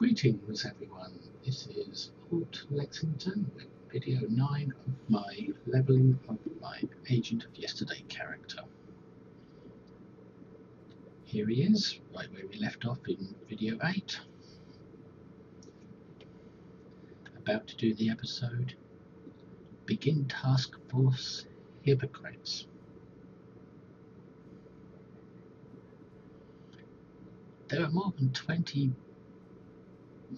Greetings everyone, this is Alt Lexington with video 9 of my leveling of my Agent of Yesterday character. Here he is, right where we left off in video 8. About to do the episode Begin Task Force Hippocrates. There are more than 20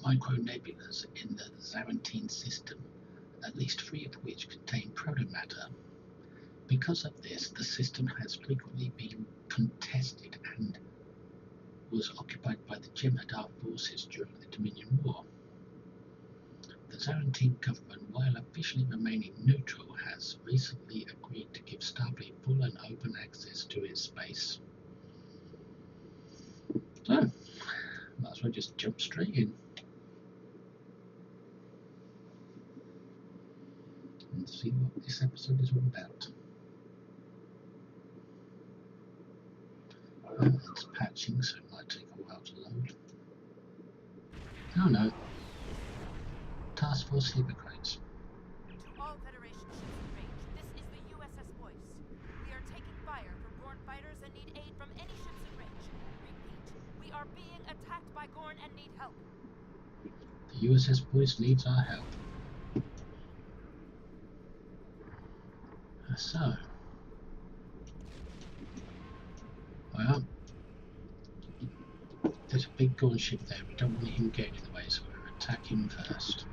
micronebulas in the Zarantine system, at least 3 of which contain protomatter. Because of this, the system has frequently been contested and was occupied by the Jem'Hadar forces during the Dominion War. The Zarantine government, while officially remaining neutral, has recently agreed to give Starfleet full and open access to its space. So, might as well just jump straight in and see what this episode is all about. It's patching, so it might take a while to load. Oh no. Task Force Hippocrates. To all Federation ships in range, this is the USS Boyce. We are taking fire from Gorn fighters and need aid from any ships in range. Repeat, we are being attacked by Gorn and need help. The USS Boyce needs our help. So, well, there's a big Gorn ship there. We don't want him getting in the way, so we'll attack him first.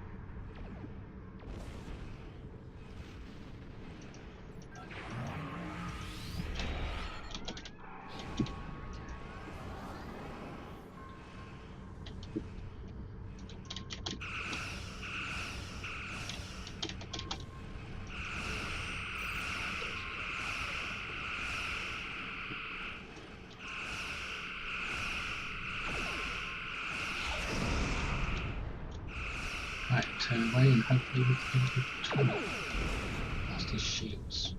Right, turn away and hopefully we can get the tunnel past his shields.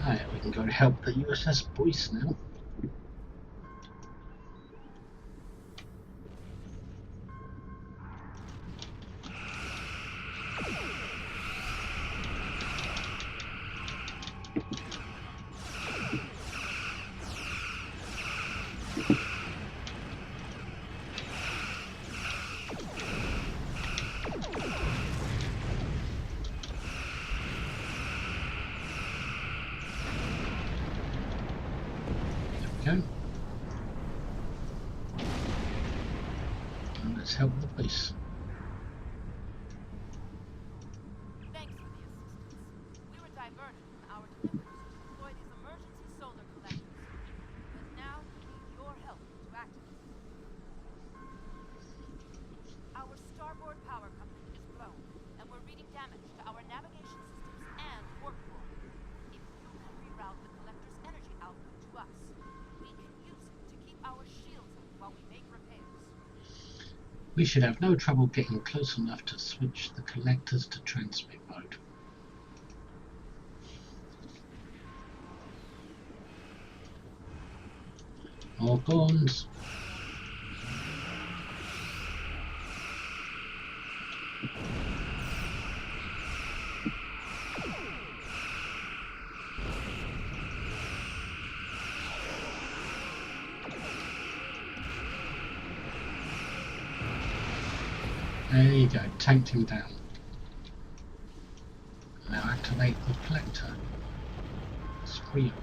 Right, we can go to help the USS Boyce now. Go. And let's help the Boyce. Thanks for the assistance. We were diverted from our deliveries to deploy these emergency solar collectors. But now we need your help to activate them. Our starboard power company is blown, and we're reading damage to our navigation systems and warp core. If you can reroute the collector's energy output to us, we can use it to keep our shields up while we make repairs. We should have no trouble getting close enough to switch the collectors to transmit mode. More Gorns. There you go, tanked him down. Now activate the collector. It's 3 of them.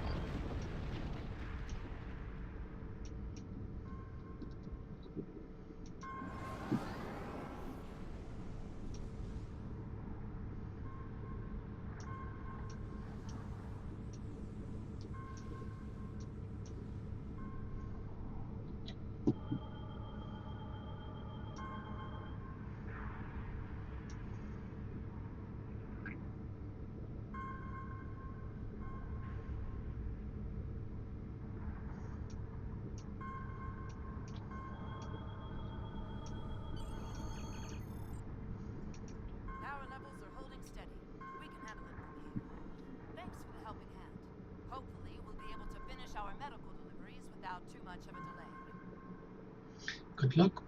without too much of a delay. Good luck,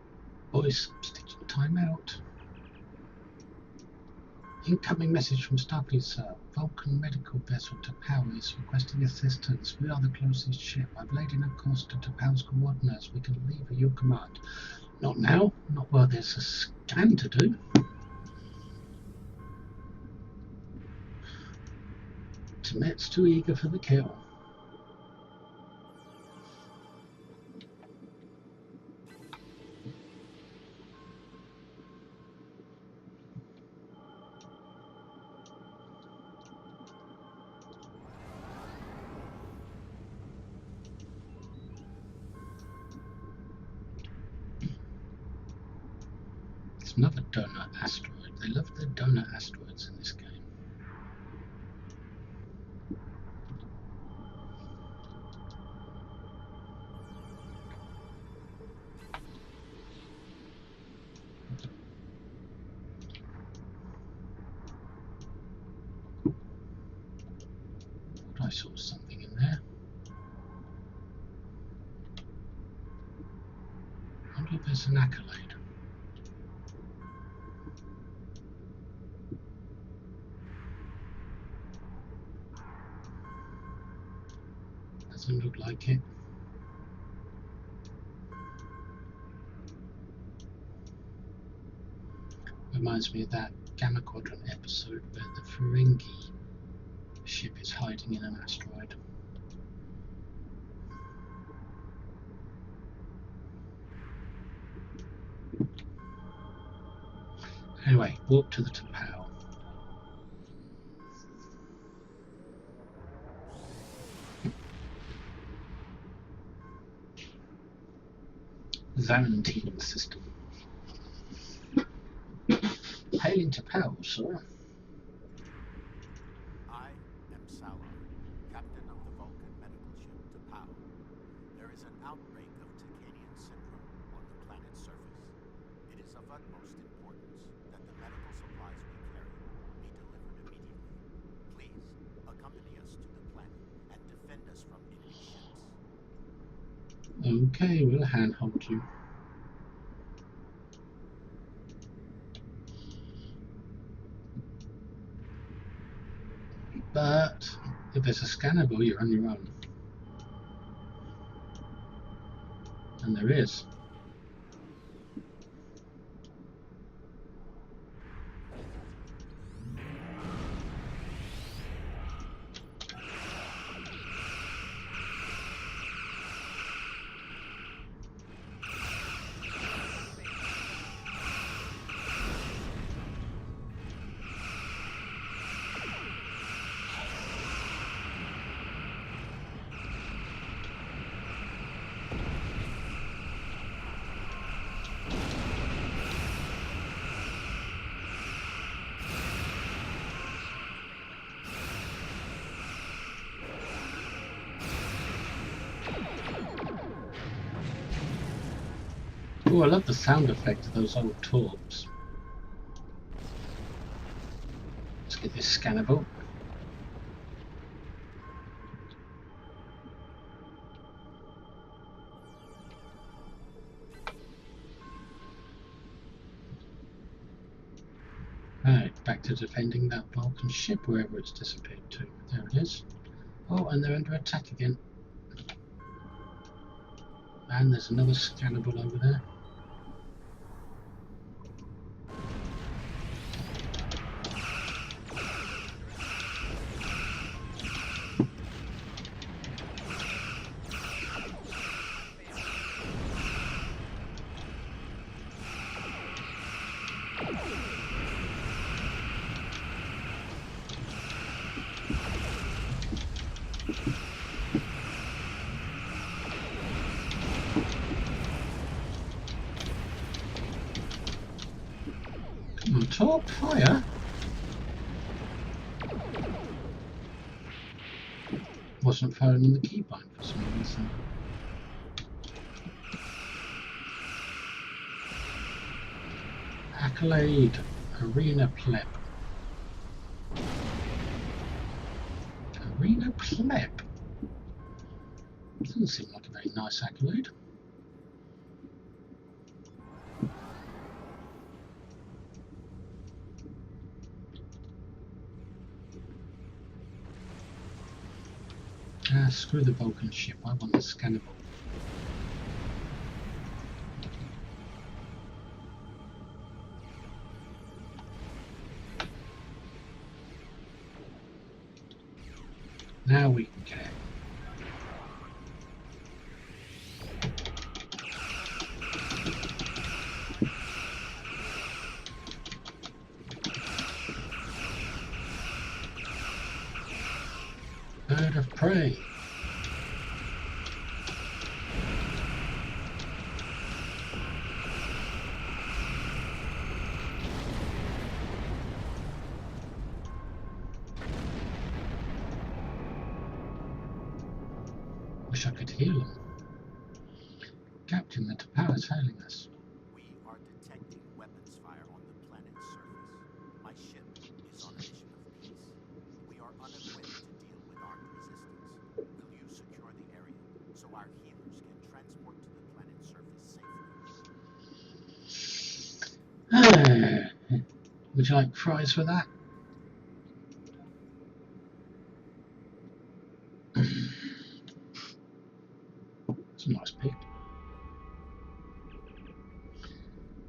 boys. Sticking time out. Incoming message from Starfleet, sir. Vulcan medical vessel T'Pau is requesting assistance. We are the closest ship. I've laid in a course to T'Pau's coordinates. We can leave at your command. Not now. Not while there's a scan to do. Timet's too eager for the kill. It's another donor asteroid. They love their donor asteroids in this game. I saw something in there. I wonder if there's an accolade. Doesn't look like it. Reminds me of that Gamma Quadrant episode where the Ferengi ship is hiding in an asteroid. Anyway, walk to the T'Pau. Zarantine system. Hailing T'Pau, sir. I am Salar, captain of the Vulcan medical ship T'Pau. There is an outbreak of Tacanian syndrome on the planet's surface. It is of utmost importance that the medical supplies we carry be delivered immediately. Please, accompany us to the planet and defend us from enemy ships. Okay, we'll handhold you. But if there's a scannable, you're on your own. And there is. Oh, I love the sound effect of those old torps. Let's get this scannable. Right, back to defending that Vulcan ship wherever it's disappeared to. There it is. Oh, and they're under attack again. And there's another scannable over there. Torp fire? Wasn't firing on the keybind for some reason. Accolade, Arena Pleb. Arena Pleb? Doesn't does seem like a very nice accolade. Screw the Vulcan ship, I want the scannable. Now we can get it. Bird of prey. Wish I could hear them. Captain, the T'Pau is hailing us. We are detecting weapons fire on the planet's surface. My ship is on a mission of peace. We are unequipped to deal with armed resistance. Will you secure the area so our healers can transport to the planet's surface safely? Would you like fries for that? It's a nice pick.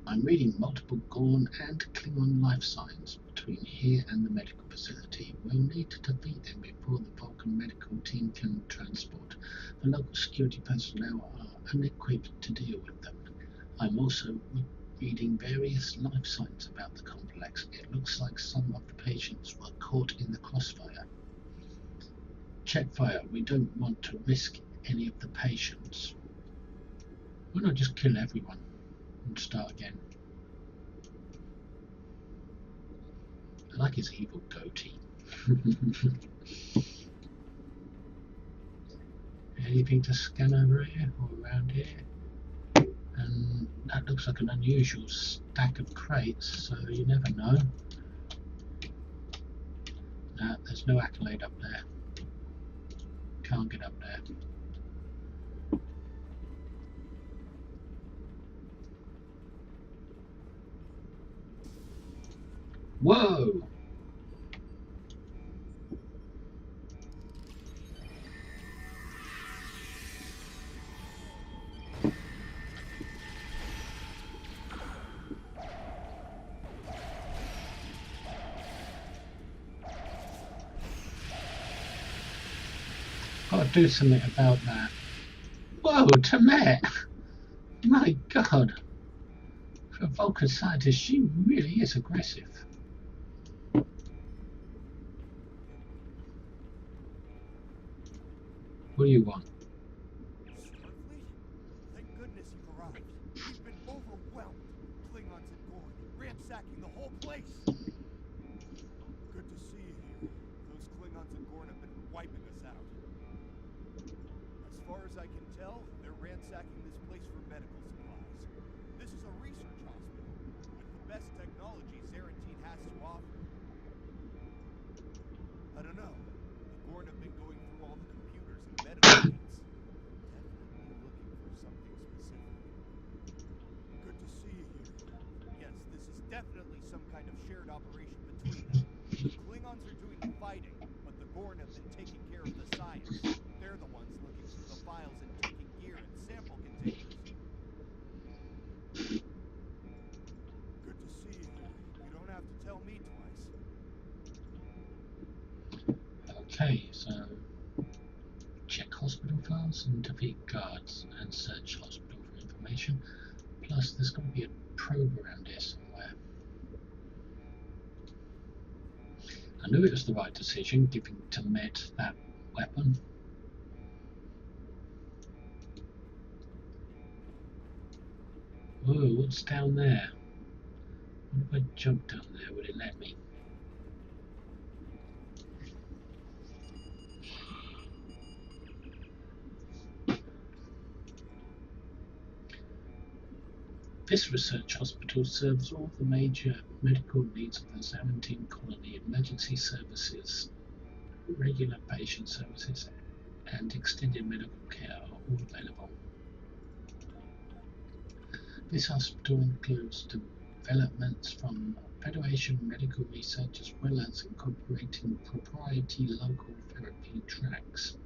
I'm reading multiple Gorn and Klingon life signs between here and the medical facility. We'll need to defeat them before the Vulcan medical team can transport. The local security personnel are unequipped to deal with them. I'm also reading various life signs about the complex. It looks like some of the patients were caught in the crossfire. Check fire. We don't want to risk any of the patients. Why not just kill everyone and start again? I like his evil goatee. Anything to scan over here or around here? And that looks like an unusual stack of crates, so you never know. No, there's no accolade up there. Can't get up there. Whoa! Gotta do something about that. Whoa, Tamet! My god! For a Vulcan scientist, she really is aggressive. What do you want? Starfleet? Thank goodness you've arrived. We've been overwhelmed. Klingons and Gorn, ransacking the whole place. Good to see you here. Those Klingons and Gorn have been wiping us out. As far as I can tell, they're ransacking this place for medical supplies. This is a research hospital, with the best technology Zarantine has to offer. I don't know. The Gorn have been going through all the computers and medical kits. Definitely looking for something specific. Good to see you here. Yes, this is definitely some kind of shared operation between them. The Klingons are doing the fighting, but the Gorn have been taking care of the science. They're the ones looking through the files and taking gear and sample containers. Good to see you here. You don't have to tell me twice. Okay, so check hospital files and defeat guards and search hospital for information. Plus, there's got to be a probe around here somewhere. I knew it was the right decision giving Tamet that weapon. Whoa, what's down there? What if I jump down there? Would it let me? This research hospital serves all the major medical needs of the Zarantine colony: emergency services, regular patient services, and extended medical care are all This hospital includes developments from Federation medical research as well as incorporating proprietary local therapy tracks.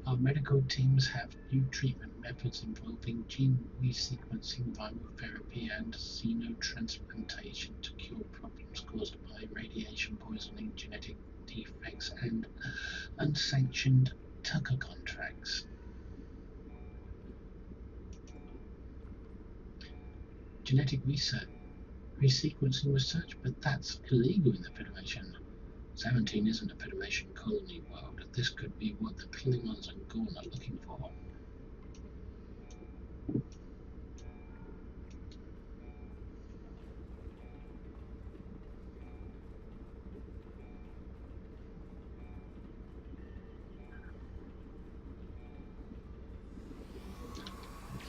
Our medical teams have new treatment methods involving gene resequencing, viral therapy, and xenotransplantation to cure problems caused by radiation poisoning, genetic defects, and unsanctioned Tucker contracts. Genetic resequencing research, but that's illegal in the Federation. 17 isn't a Federation colony world. This could be what the Klingons and Gorn are looking for.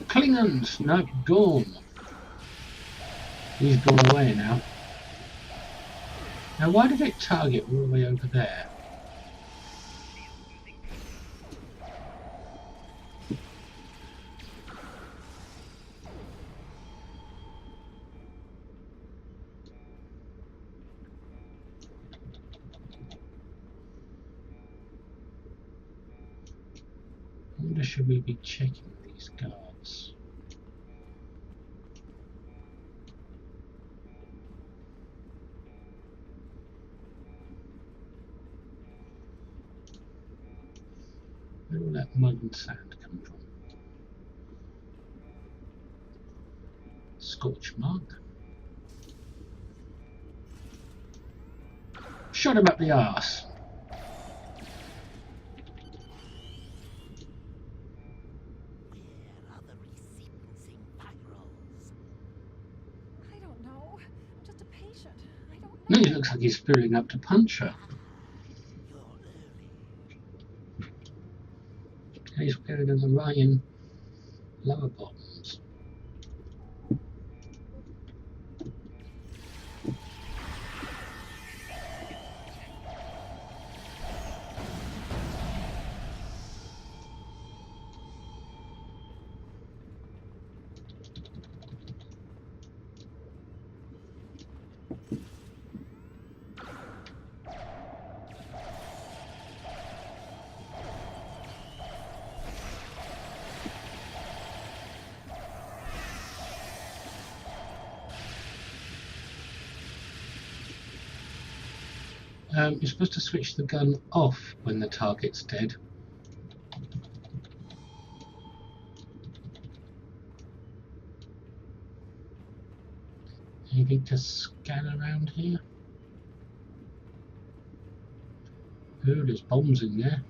Klingons, no, Gorn. He's gone away now. Now, why did it target all the way over there? I wonder, should we be checking these guards? Where will that mud and sand come from? Scorch mark. Shot him up the arse. Where are the resequencing virals? I don't know. I'm just a patient. I don't No, know. he looks like he's spilling up to punch her. You're early. He's wearing the Orion lower bottoms. You're supposed to switch the gun off when the target's dead. Anything to scan around here? Ooh, there's bombs in there.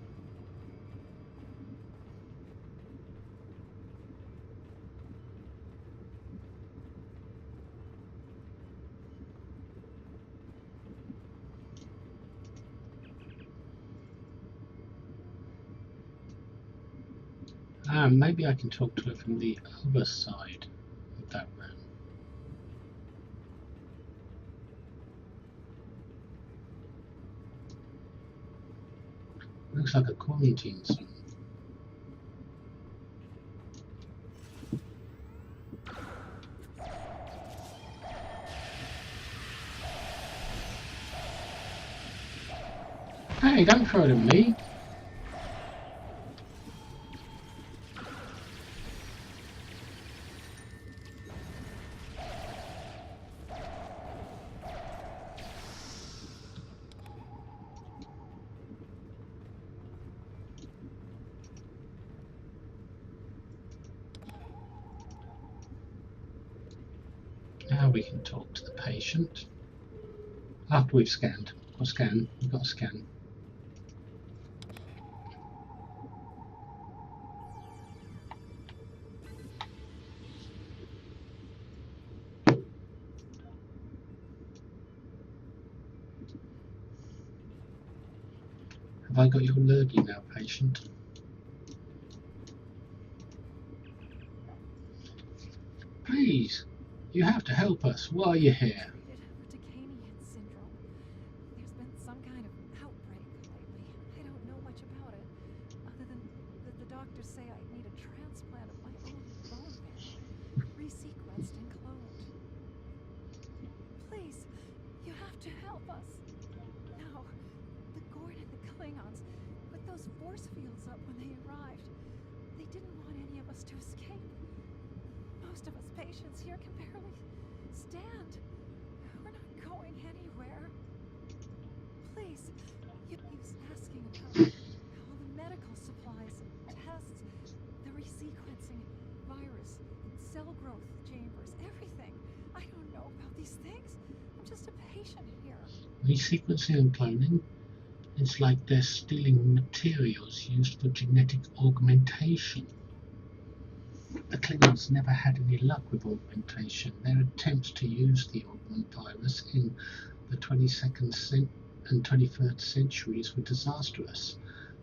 Maybe I can talk to her from the other side of that room. Looks like a quarantine zone. Hey, don't throw it at me. Now we can talk to the patient. After we've scanned. Or scan. We've got to scan. Have I got your lurgy now, patient? Please, you have to help us while you're here. For Tacanian syndrome. There's been some kind of outbreak lately. I don't know much about it, other than that the doctors say I need a transplant of my own bone marrow. heads up when they arrived. They didn't want any of us to escape. Most of us patients here can barely stand. We're not going anywhere. Please, he was asking about all the medical supplies, tests, the resequencing, virus, cell growth chambers, everything. I don't know about these things. I'm just a patient here. Resequencing and cloning? It's like they're stealing materials used for genetic augmentation. The Klingons never had any luck with augmentation. Their attempts to use the augment virus in the 22nd and 21st centuries were disastrous.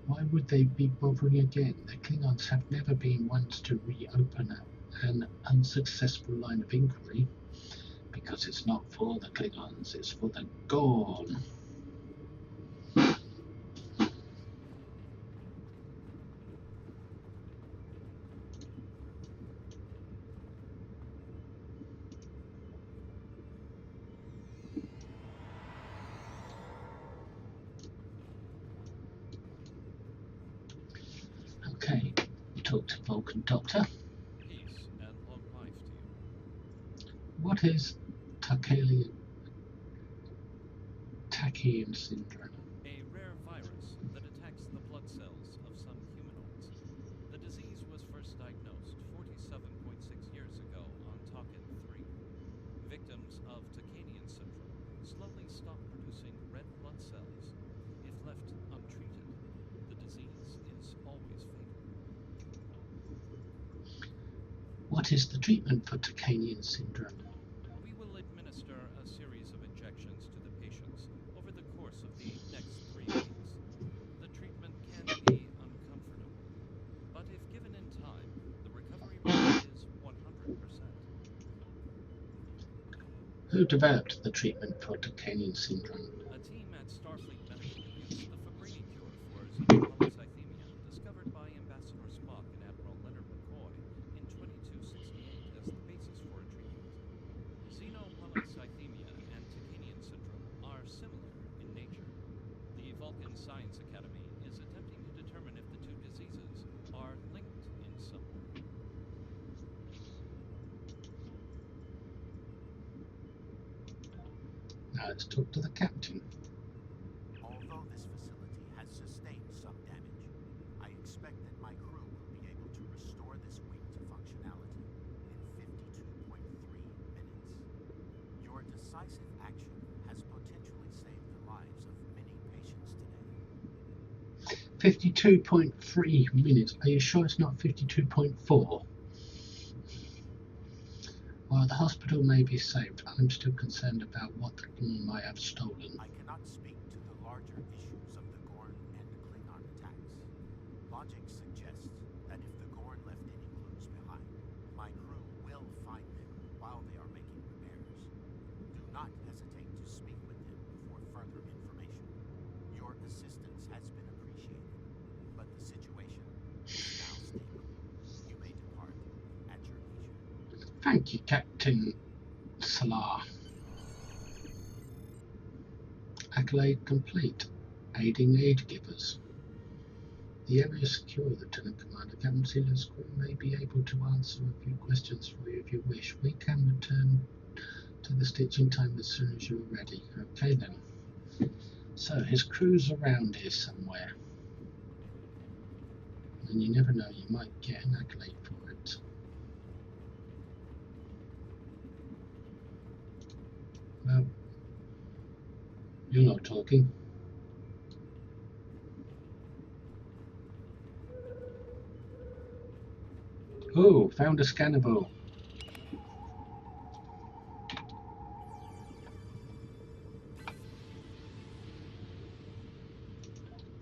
Why would they be bothering again? The Klingons have never been ones to reopen an unsuccessful line of inquiry, because it's not for the Klingons, it's for the Gorn. Okay, talk to Vulcan Doctor. Peace and long life to you. What is Tachyon syndrome? A rare virus that attacks the blood cells of some humanoids. The disease was first diagnosed 47.6 years ago on Taken 3. Victims of Tachyon syndrome slowly stop producing red blood cells. If left untreated, the disease is always fatal. What is the treatment for Tachyon syndrome? We will administer a series of injections to the patients over the course of the next 3 weeks. The treatment can be uncomfortable, but if given in time, the recovery rate is 100%. Who developed the treatment for Tachyon syndrome? A team at Starfleet Medical used the Fabrini cure for xenopolycythemia, discovered by Ambassador Spock and Admiral Leonard McCoy in 2268 as the basis for a treatment. Xenopolycythemia and Tachyon syndrome are similar in nature. The Vulcan Science Academy is attempting to determine if the two diseases are linked in some way. Now let's talk to the captain. Although this facility has sustained some damage, I expect that my crew will be able to restore this wing to functionality in 52.3 minutes. Your decisive action has potentially saved the lives of many patients today. 52.3 minutes. Are you sure it's not 52.4? While the hospital may be saved, I'm still concerned about what the Klingon might have stolen. I cannot speak to the larger issues of the Gorn and Klingon attacks. Logic suggests that if the Gorn left any clues behind, my crew will find them while they are making repairs. Do not hesitate to speak with them for further information. Your assistance has been appreciated, but the situation is now stable. You may depart at your leisure. Thank you, Captain Salah. Accolade complete. Aiding aid givers. The area is secure, Lieutenant Commander. Captain Sila's crew may be able to answer a few questions for you if you wish. We can return to the stitching time as soon as you're ready. Okay then. So his crew's around here somewhere. And you never know, you might get an accolade for it. Well, you're not talking. Oh, found a scannable.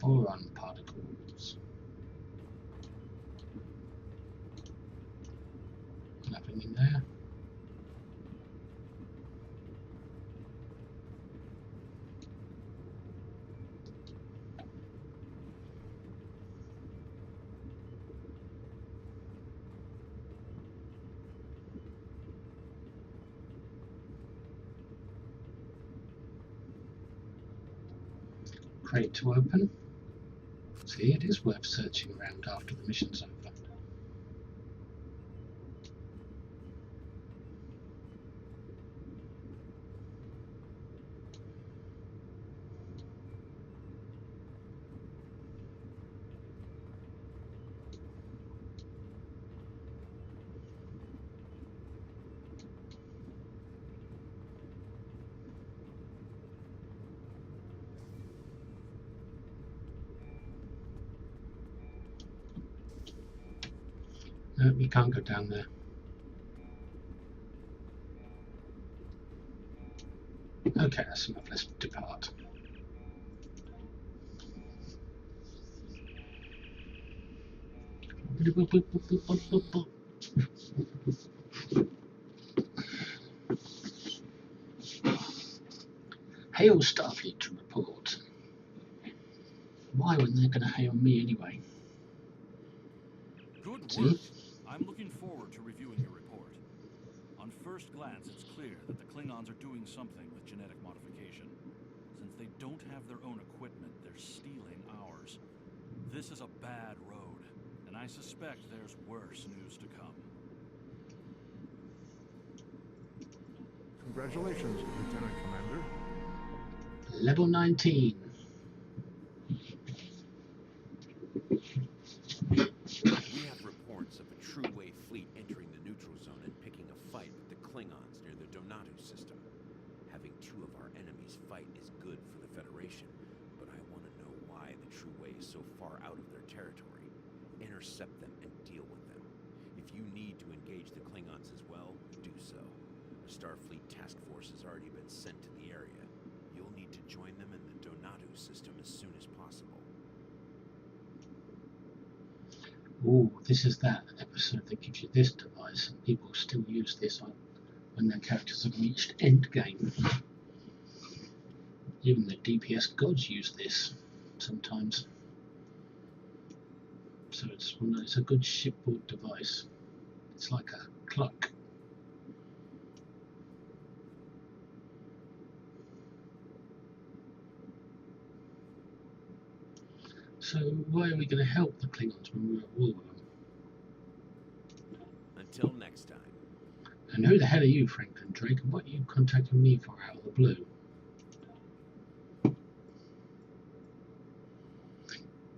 Boron particles. Nothing in there. Crate to open. See, it is worth searching around after the mission's over. No, you can't go down there. Okay, that's enough. Let's depart. Hail Starfleet to report. Why when they're going to hail me anyway? Good See? work. I'm looking forward to reviewing your report. On first glance, it's clear that the Klingons are doing something with genetic modification. Since they don't have their own equipment, they're stealing ours. This is a bad road, and I suspect there's worse news to come. Congratulations, Lieutenant Commander. Level 19. We have reports of a true-way fleet entering the neutral zone and picking a fight with the Klingons near the Donatu system. Having two of our enemies fight is good for the Federation, but I want to know why the true-way is so far out of their territory. Intercept them and deal with them. If you need to engage the Klingons as well, do so. A Starfleet task force has already been sent to the area. You'll need to join them in the Donatu system as soon as possible. Oh, this is that episode that gives you this device, and people still use this on when their characters have reached endgame. Even the DPS gods use this sometimes. So it's a good shipboard device. It's like a cloak. So why are we going to help the Klingons when we're at war with them? Until next time. And who the hell are you, Franklin Drake, and what are you contacting me for out of the blue?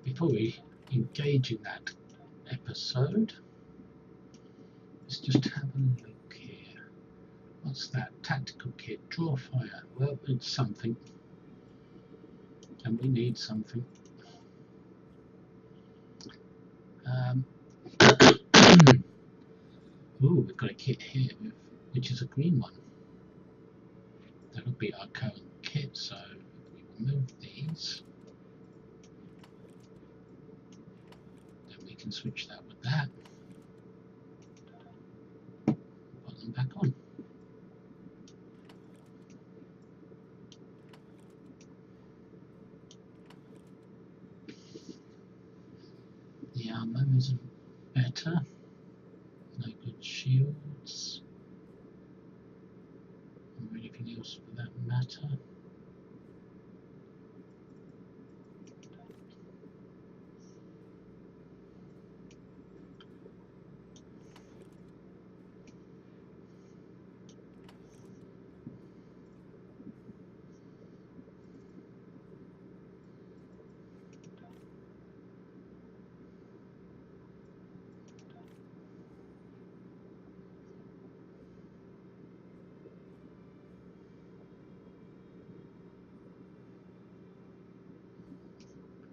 Before we engage in that episode, let's just have a look here. What's that? Tactical kit, draw fire. Well, it's something. And we need something. Oh, we've got a kit here, which is a green one. That'll be our current kit, so we remove these. Then we can switch that with that. Put them back on. The armor isn't better. No good shields. Or anything else for that matter.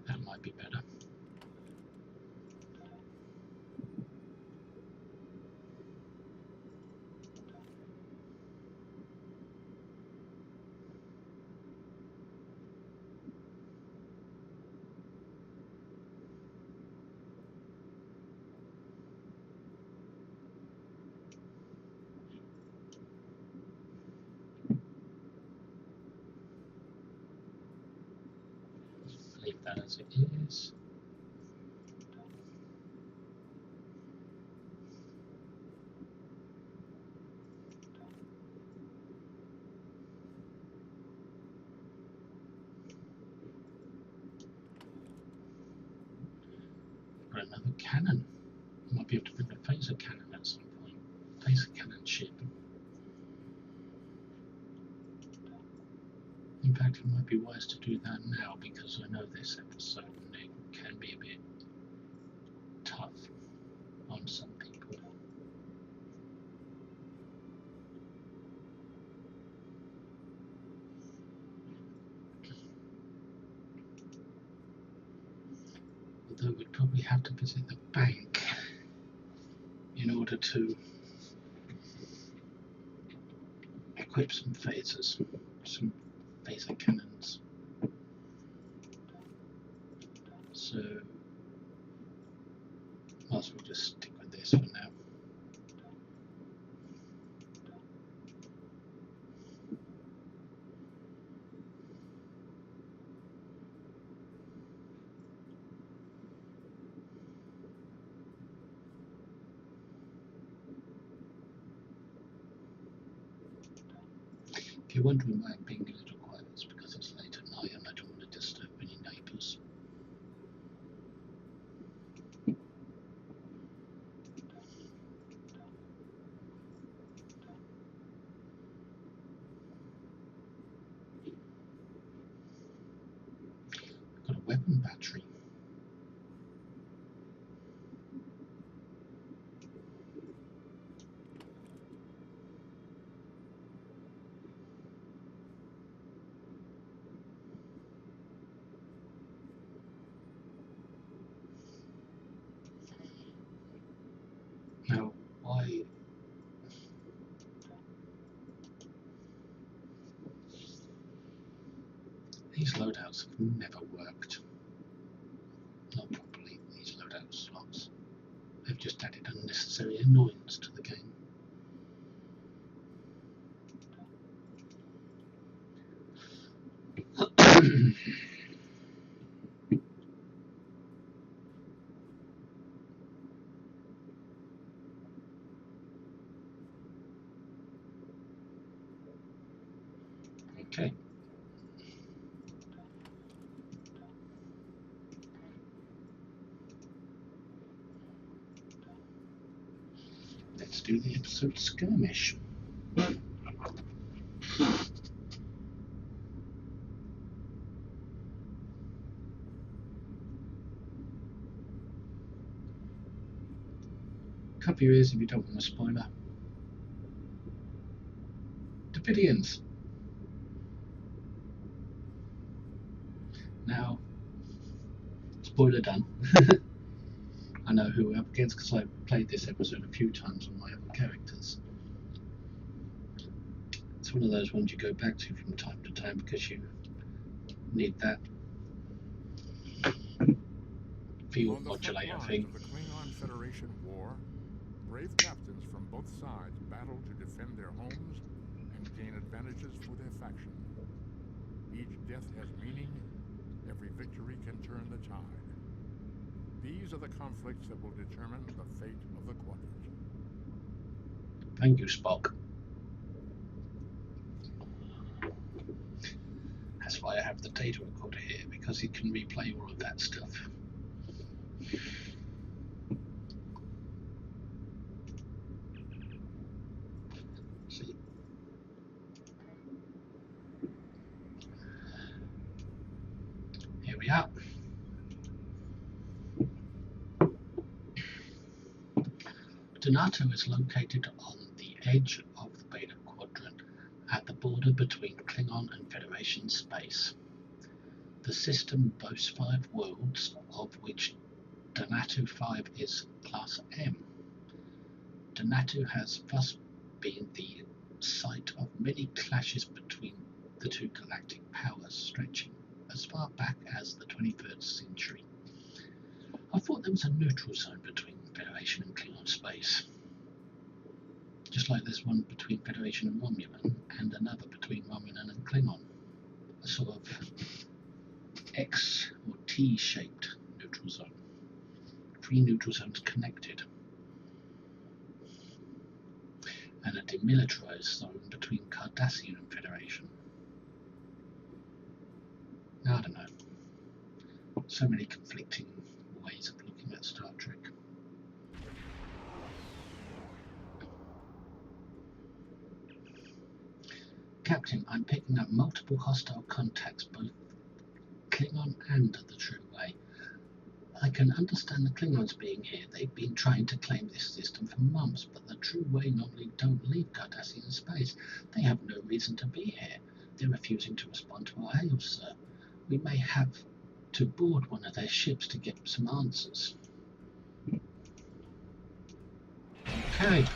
That might be better. Leave that as it is. cannon. I might be able to bring a phaser cannon at some point. Phaser cannon ship. In fact, it might be wise to do that now because I know this episode and it can be a bit tough on some people. Although we'd probably have to visit the bank in order to equip some phasers, some phaser cannons. So, might as well just stick with this for now. If you're wondering why I'm being a little quiet, it's because it's late at night and I don't want to disturb any neighbours. I've got a weapon battery. Now, why? These loadouts have never worked. Not properly, these loadout slots. They've just added unnecessary annoyance to the game. Okay. Let's do the episode Skirmish. Cover your ears if you don't want a spoiler. Davidians. Now, spoiler done. I know who we're up against because I've played this episode a few times on my other characters. It's one of those ones you go back to from time to time because you need that field modulator thing. On the Klingon Federation war, brave captains from both sides battle to defend their homes and gain advantages for their faction. Each death has meaning, every victory can turn the tide. These are the conflicts that will determine the fate of the quadrant. Thank you, Spock. That's why I have the data recorder here, because it can replay all of that stuff. See? Here we are. Donato is located on the edge of the Beta Quadrant at the border between Klingon and Federation space. The system boasts 5 worlds, of which Donato 5 is Class M. Donato has thus been the site of many clashes between the two galactic powers, stretching as far back as the 23rd century. I thought there was a neutral zone between Federation and Klingon space. Just like there's one between Federation and Romulan, and another between Romulan and Klingon. A sort of X or T-shaped neutral zone. 3 neutral zones connected. And a demilitarized zone between Cardassian and Federation. I don't know. So many conflicting ways of looking at Star Trek. Captain, I'm picking up multiple hostile contacts, both Klingon and the True Way. I can understand the Klingons being here. They've been trying to claim this system for months, but the True Way normally don't leave Cardassian space. They have no reason to be here. They're refusing to respond to our hails, sir. We may have to board one of their ships to get some answers. Okay.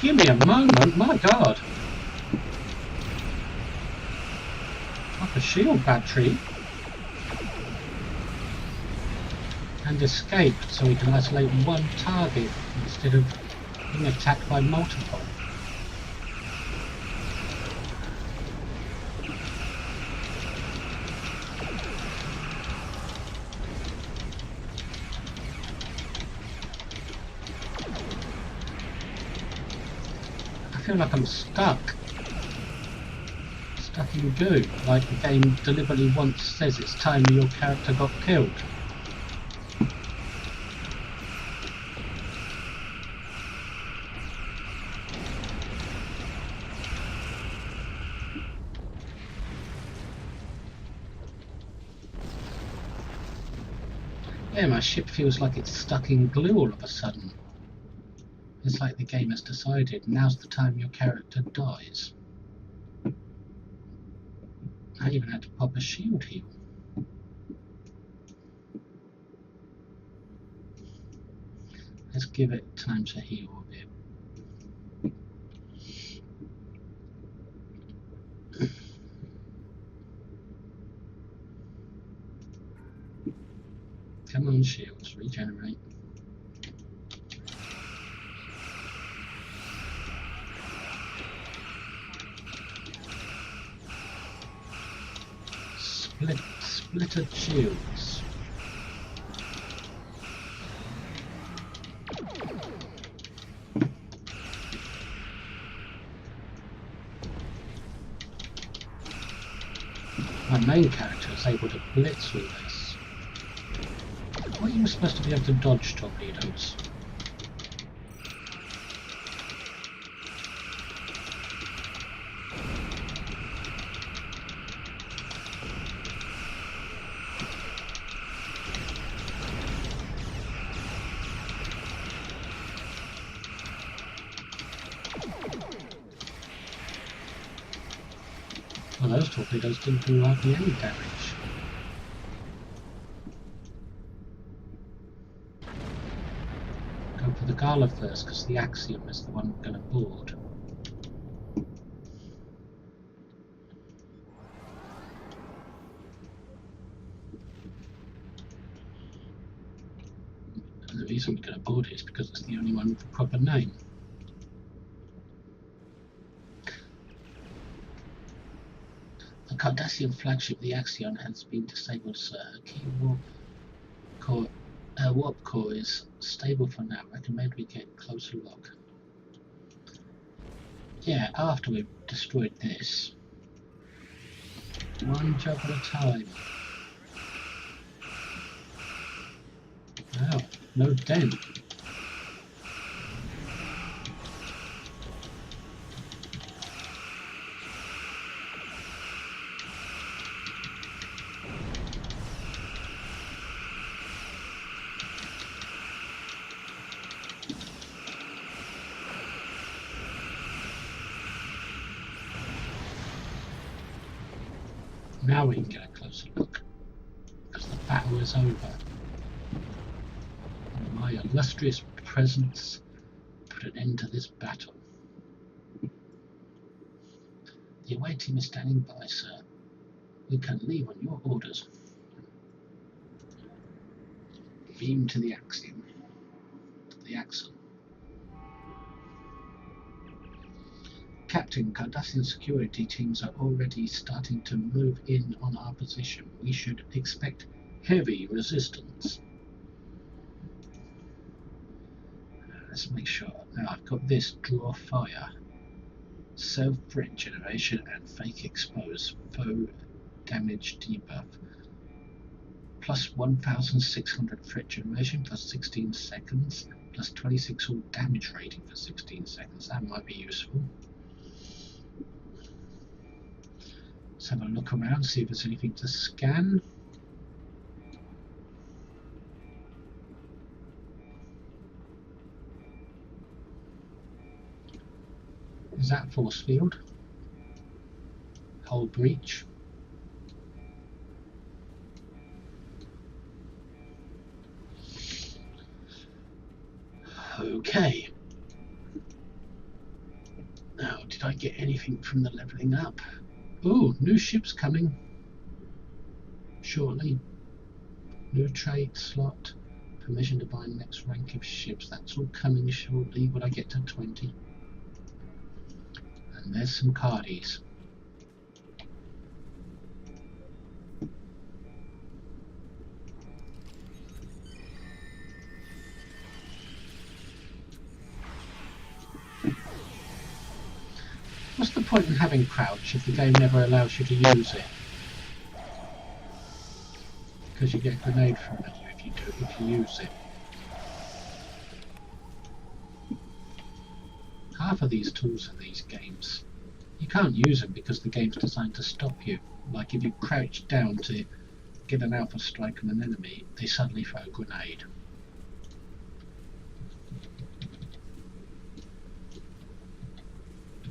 Give me a moment, my god. Like a shield battery. And escape so we can isolate one target instead of being attacked by multiple. I feel like I'm stuck in goo, like the game deliberately once says it's time your character got killed. Yeah, my ship feels like it's stuck in glue all of a sudden. It's like the game has decided now's the time your character dies. I even had to pop a shield heal. Let's give it time to heal a bit. Come on, shields, regenerate. Splintered shields. My main character is able to blitz with this. What, you were supposed to be able to dodge torpedoes? Well, those torpedoes didn't do hardly any damage. Go for the Gala first, because the Axiom is the one we're going to board. And the reason we're going to board it is because it's the only one with a proper name. The Cardassian flagship, the Axion, has been disabled, sir. A key warp core is stable for now. Recommend we get a closer look. Yeah, after we've destroyed this. One job at a time. Wow, no dent. Now we can get a closer look, because the battle is over. And my illustrious presence put an end to this battle. The away team is standing by, sir. We can leave on your orders. Beam to the Axiom. The Axon. Captain, Cardassian security teams are already starting to move in on our position. We should expect heavy resistance. Let's make sure. Now I've got this draw fire. Self-threat generation and fake expose. Foe damage debuff. Plus 1600 threat generation, plus 16 seconds, plus 26 all damage rating for 16 seconds. That might be useful. Let's have a look around, see if there's anything to scan. Is that force field? Hull breach. Okay. Now, did I get anything from the leveling up? Ooh, new ships coming shortly. New trade slot. Permission to buy next rank of ships. That's all coming shortly when I get to 20. And there's some cardies. What's the point in having crouch if the game never allows you to use it? Because you get a grenade thrown at you if you use it. Half of these tools in these games, you can't use them because the game's designed to stop you. Like if you crouch down to get an alpha strike on an enemy, they suddenly throw a grenade.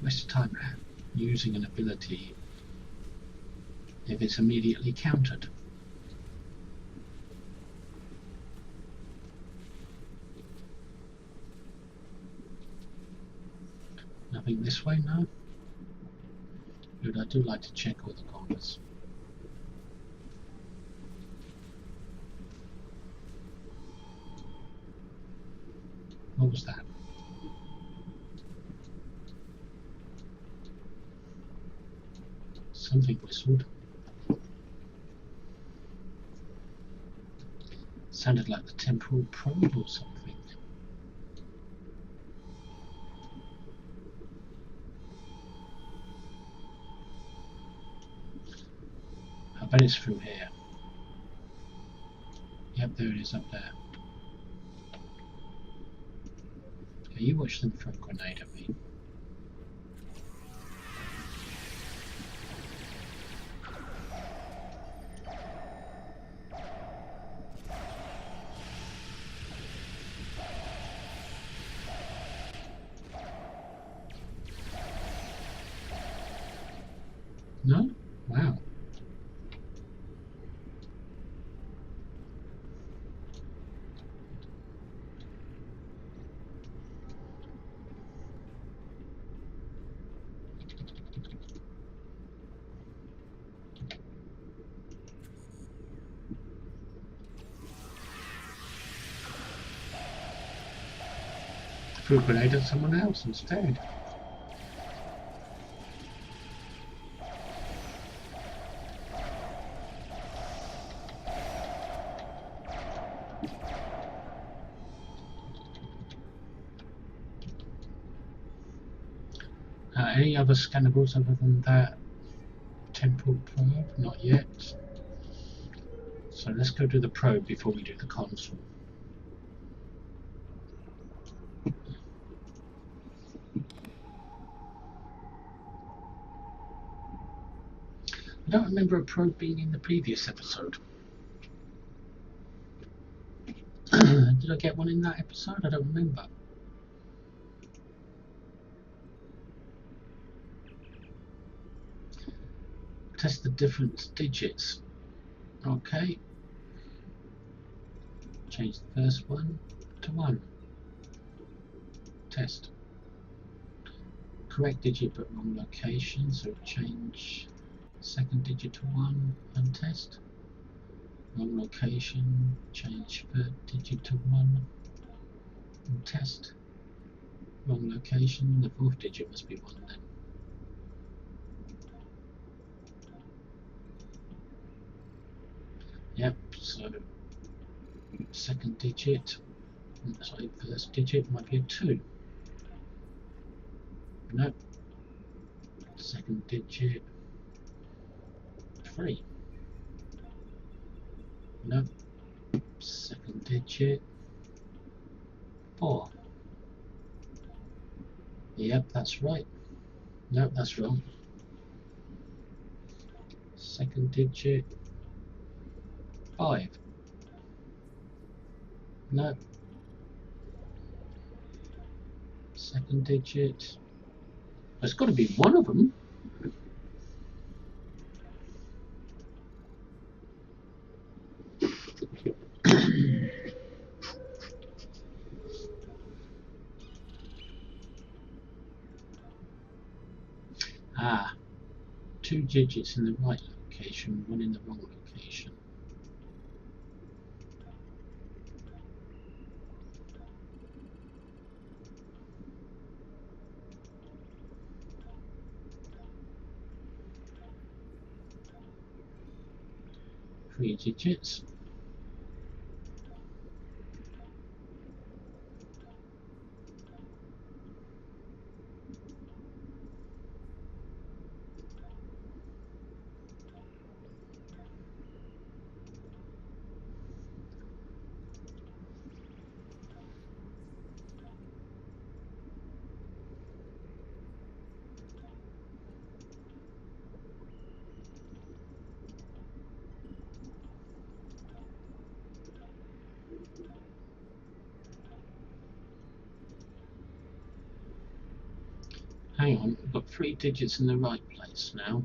Waste of time using an ability if it's immediately countered. Nothing this way, no? Good, I do like to check all the corners. What was that? Something whistled. Sounded like the temporal probe or something. I bet it's through here. Yep, there it is up there. Okay, you watch them throw a grenade at me. No? Wow. Threw a grenade at someone else instead. Any other scannables other than that temporal probe? Not yet. So let's go do the probe before we do the console. I don't remember a probe being in the previous episode. Did I get one in that episode? I don't remember. Test the different digits. Okay. Change the first one to 1. Test. Correct digit but wrong location, so change second digit to 1 and test. Wrong location, change third digit to 1 and test. Wrong location, the fourth digit must be 1 then. Yep, so second digit, sorry, first digit might be a 2. Nope. Second digit, 3. Nope. Second digit, 4. Yep, that's right. Nope, that's wrong. Second digit. 5. No. Second digit. There's got to be one of them. Ah, 2 digits in the right location, 1 in the wrong location. Three digits. Hang on, we've got 3 digits in the right place now.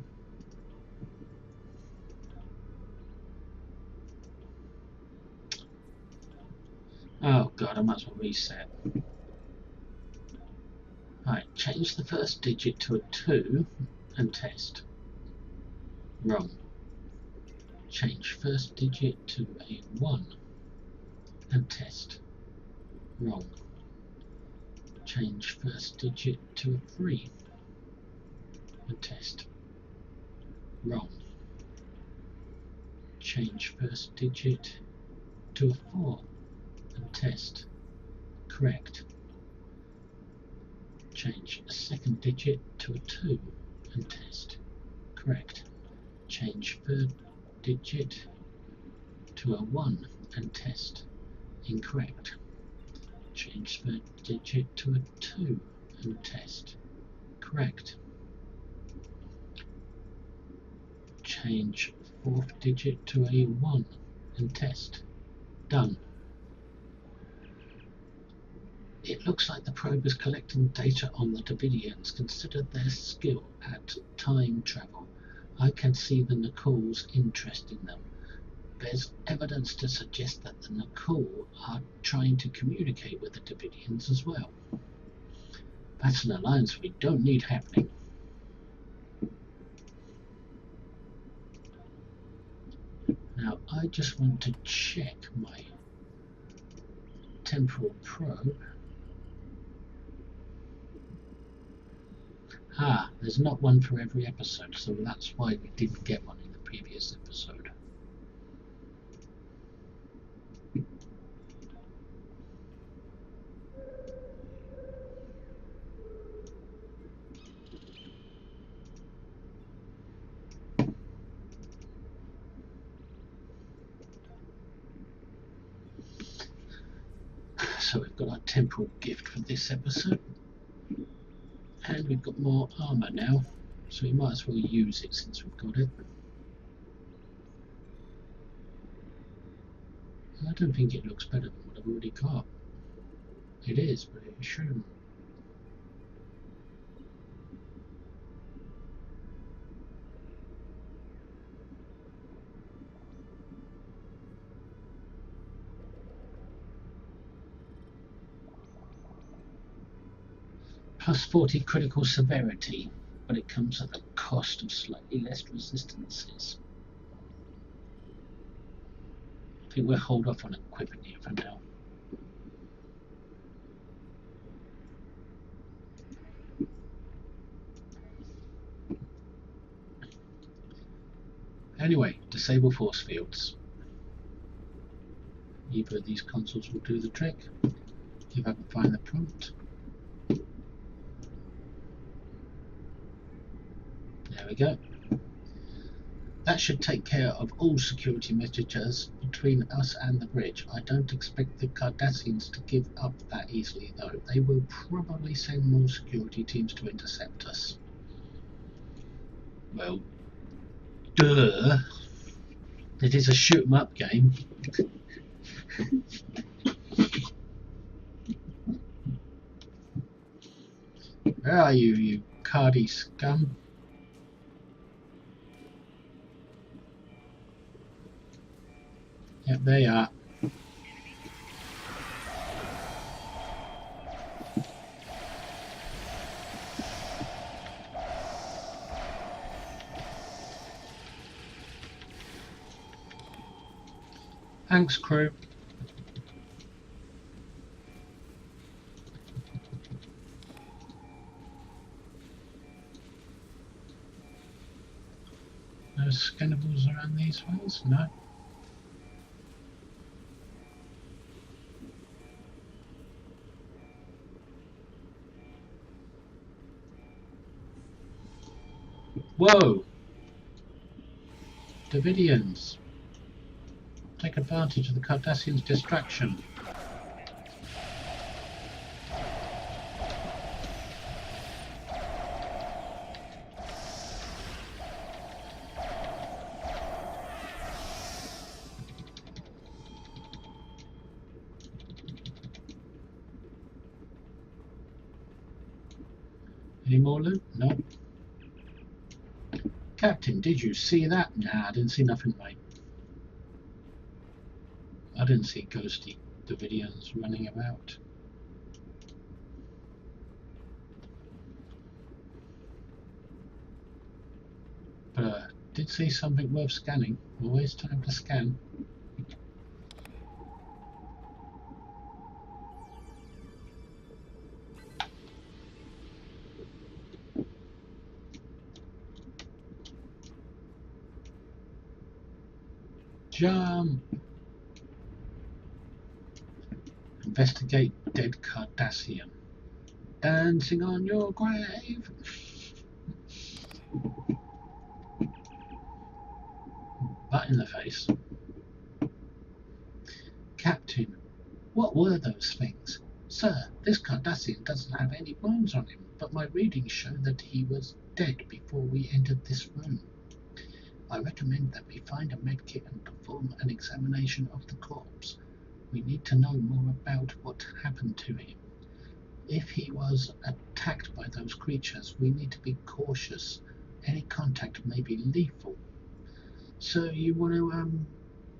Oh god, I might as well reset. Right, change the first digit to a 2 and test. Wrong. Change first digit to a 1 and test. Wrong. Change first digit to a 3 and test. Wrong. Change first digit to a 4 and test. Correct. Change second digit to a 2 and test. Correct. Change third digit to a 1 and test. Incorrect. Change third digit to a 2 and test. Correct. Change fourth digit to a 1 and test. Done. It looks like the probe is collecting data on the Davidians. Consider their skill at time travel. I can see the Nicole's interest in them. There's evidence to suggest that the Nicole are trying to communicate with the Davidians as well. That's an alliance we don't need happening. Now I just want to check my temporal probe. Ah, there's not one for every episode, so that's why we didn't get one in the previous episode. So we've got our temporal gift for this episode, and we've got more armour now, so we might as well use it since we've got it. I don't think it looks better than what I've already got. It is, but it shouldn't. Plus 40 critical severity, but it comes at the cost of slightly less resistances. I think we'll hold off on equipping it for now. Anyway, disable force fields. Either of these consoles will do the trick, if I can find the prompt. There we go. That should take care of all security messages between us and the bridge. I don't expect the Cardassians to give up that easily, though. They will probably send more security teams to intercept us. Well, Duh. It is a shoot 'em up game. Where are you, you cardy scum? Yep, there you are. Thanks, crew. No scannables around these ones? No. Whoa! Davidians. Take advantage of the Cardassians' distraction. Any more loot? No. Captain, did you see that? Nah, I didn't see nothing, mate. I didn't see ghosty Davidians running about. But did see something worth scanning. Always time to scan. Jump! Investigate dead Cardassian. Dancing on your grave! Butt in the face. Captain, what were those things? Sir, this Cardassian doesn't have any bones on him, but my readings show that he was dead before we entered this room. I recommend that we find a medkit and perform an examination of the corpse. We need to know more about what happened to him. If he was attacked by those creatures, we need to be cautious. Any contact may be lethal. So you want to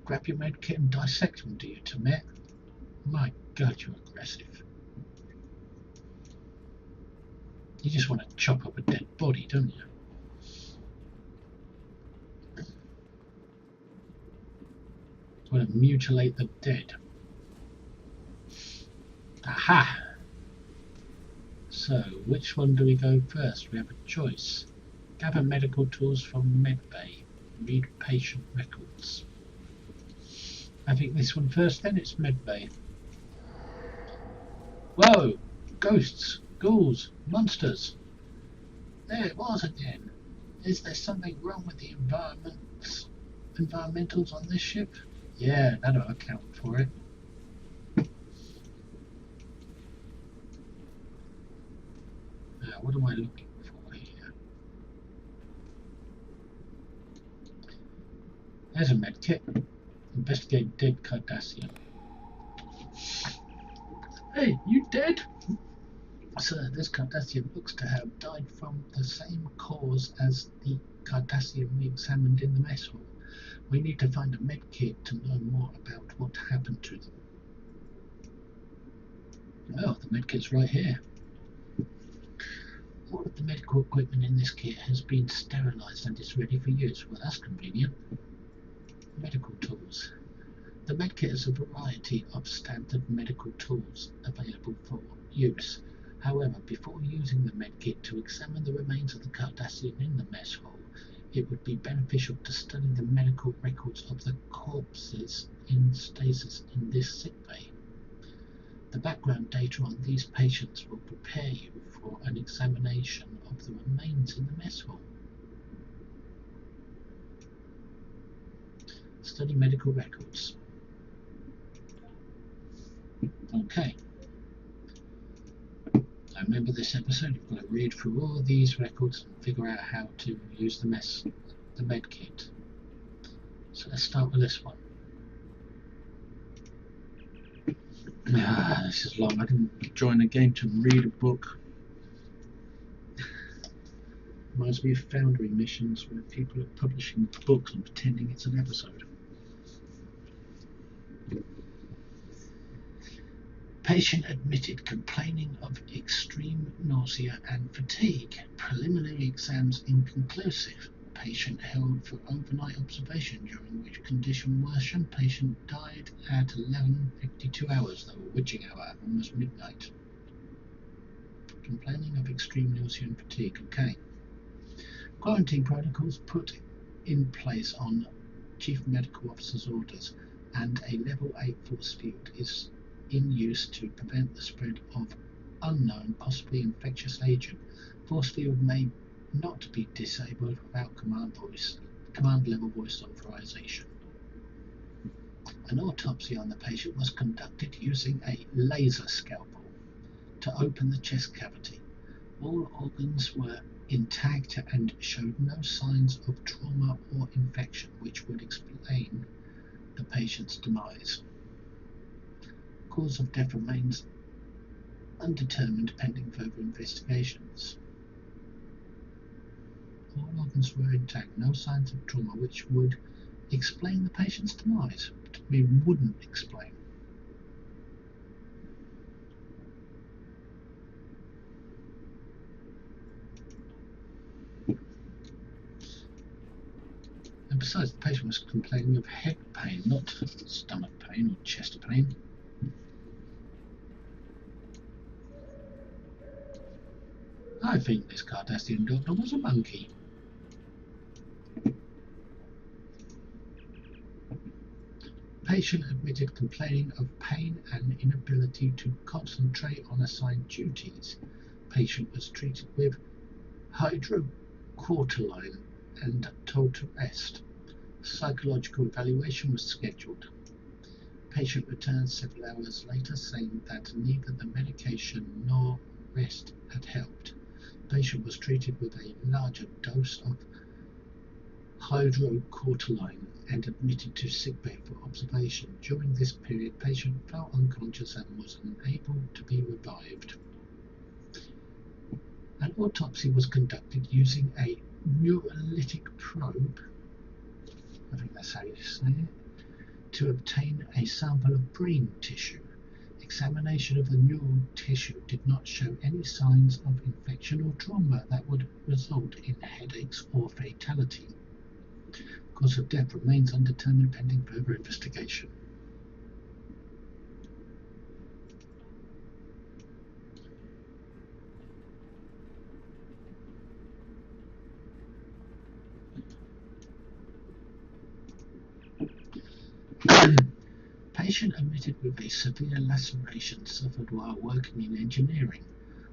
grab your medkit and dissect him, do you, Tamet? My God, you're aggressive. You just want to chop up a dead body, don't you? You want to mutilate the dead. Aha! So, which one do we go first? We have a choice. Gather medical tools from medbay. Read patient records. I think this one first, then it's medbay. Whoa! Ghosts, ghouls, monsters. There it was again. Is there something wrong with the environmentals on this ship? Yeah, that'll account for it. Now, what am I looking for here? There's a medkit. Investigate dead Cardassian. Hey, you dead? Sir, this Cardassian looks to have died from the same cause as the Cardassian we examined in the mess hall. We need to find a medkit to know more about what happened to them. Oh, the medkit's right here. All of the medical equipment in this kit has been sterilised and is ready for use. Well, that's convenient. Medical tools. The medkit has a variety of standard medical tools available for use. However, before using the medkit to examine the remains of the Cardassian in the mess hall, it would be beneficial to study the medical records of the corpses in stasis in this sickbay. The background data on these patients will prepare you for an examination of the remains in the mess hall. Study medical records. Okay. I remember this episode, you've got to read through all of these records and figure out how to use the mess the med kit. So let's start with this one. This is long. I didn't join the game to read a book. Reminds me of Foundry missions where people are publishing books and pretending it's an episode. Patient admitted complaining of extreme nausea and fatigue. Preliminary exams inconclusive. Patient held for overnight observation, during which condition worsened. Patient died at 11:52 hours, though a witching hour, almost midnight. Complaining of extreme nausea and fatigue. Okay. Quarantine protocols put in place on Chief Medical Officer's orders, and a Level 8 force field is in use to prevent the spread of unknown, possibly infectious agent. Force field may not be disabled without command level voice authorization. An autopsy on the patient was conducted using a laser scalpel to open the chest cavity. All organs were intact and showed no signs of trauma or infection, which would explain the patient's demise. Cause of death remains undetermined pending further investigations. All organs were intact, no signs of trauma, which would explain the patient's demise. We wouldn't explain. And besides, the patient was complaining of head pain, not stomach pain or chest pain. I think this Cardassian doctor was a monkey. Patient admitted complaining of pain and inability to concentrate on assigned duties. Patient was treated with hydrocortisone and told to rest. Psychological evaluation was scheduled. Patient returned several hours later saying that neither the medication nor rest had helped. Patient was treated with a larger dose of hydrocortisone and admitted to sickbay for observation. During this period, patient fell unconscious and was unable to be revived. An autopsy was conducted using a neurolytic probe, I think that's how you say it, to obtain a sample of brain tissue. Examination of the neural tissue did not show any signs of infection or trauma that would result in headaches or fatality. Cause of death remains undetermined pending further investigation. Patient admitted with a severe laceration suffered while working in engineering.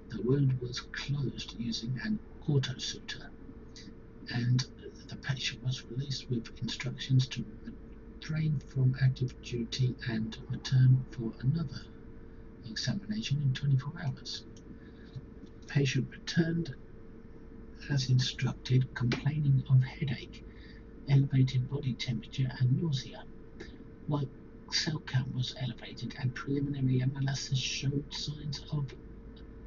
The wound was closed using an autosuture, and the patient was released with instructions to refrain from active duty and return for another examination in 24 hours. Patient returned as instructed, complaining of headache, elevated body temperature and nausea. White cell count was elevated and preliminary analysis showed signs of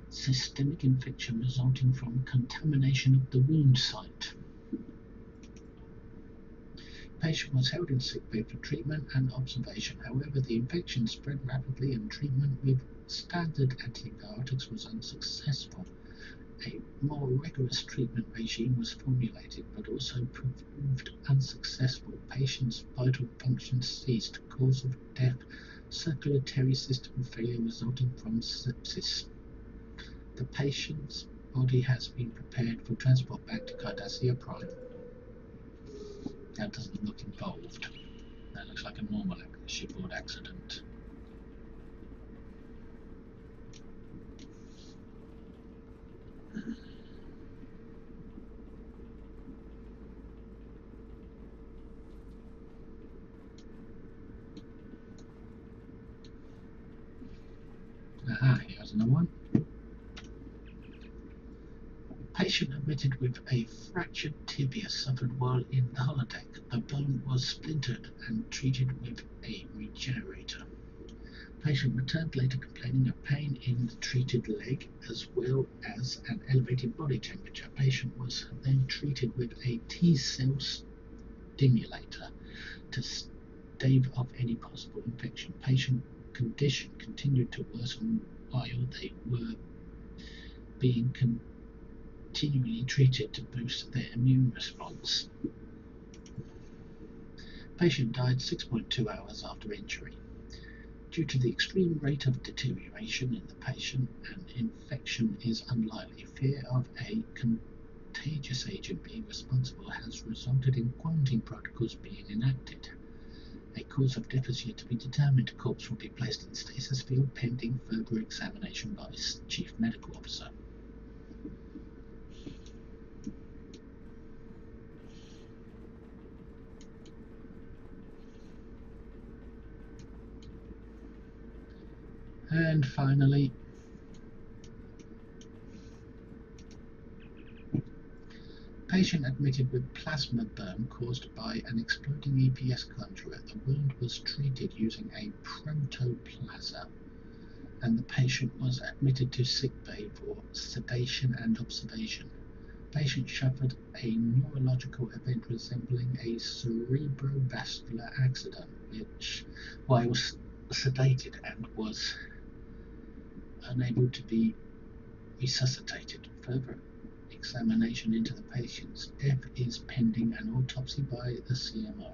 systemic infection resulting from contamination of the wound site. Patient was held in sickbay for treatment and observation. However, the infection spread rapidly and treatment with standard antibiotics was unsuccessful. A more rigorous treatment regime was formulated, but also proved unsuccessful. Patient's vital functions ceased. Cause of death, circulatory system failure resulting from sepsis. The patient's body has been prepared for transport back to Cardassia Prime. That doesn't look involved. That looks like a normal shipboard accident. Aha, here's another one. Patient admitted with a fractured tibia suffered while in the holodeck. The bone was splintered and treated with a regenerator. Patient returned later complaining of pain in the treated leg as well as an elevated body temperature. Patient was then treated with a T-cell stimulator to stave off any possible infection. Patient condition continued to worsen while they were being continually treated to boost their immune response. Patient died 6.2 hours after injury. Due to the extreme rate of deterioration in the patient, an infection is unlikely. Fear of a contagious agent being responsible has resulted in quarantine protocols being enacted. A cause of death is yet to be determined. A corpse will be placed in stasis field pending further examination by Chief Medical Officer. And finally, patient admitted with plasma burn caused by an exploding EPS conduit. The wound was treated using a protoplaza, and the patient was admitted to sick bay for sedation and observation. Patient suffered a neurological event resembling a cerebrovascular accident, which, while was sedated and was unable to be resuscitated. Further examination into the patient's death is pending an autopsy by the CMO.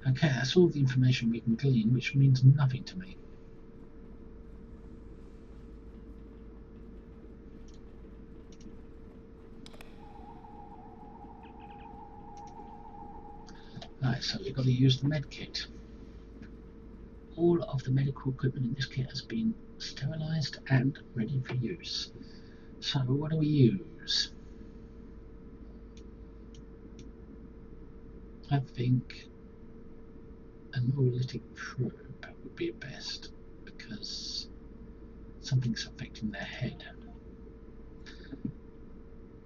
Okay, that's all the information we can glean, which means nothing to me. Right, so we've got to use the med kit. All of the medical equipment in this kit has been sterilised and ready for use. So what do we use? I think a neurolytic probe would be best because something's affecting their head.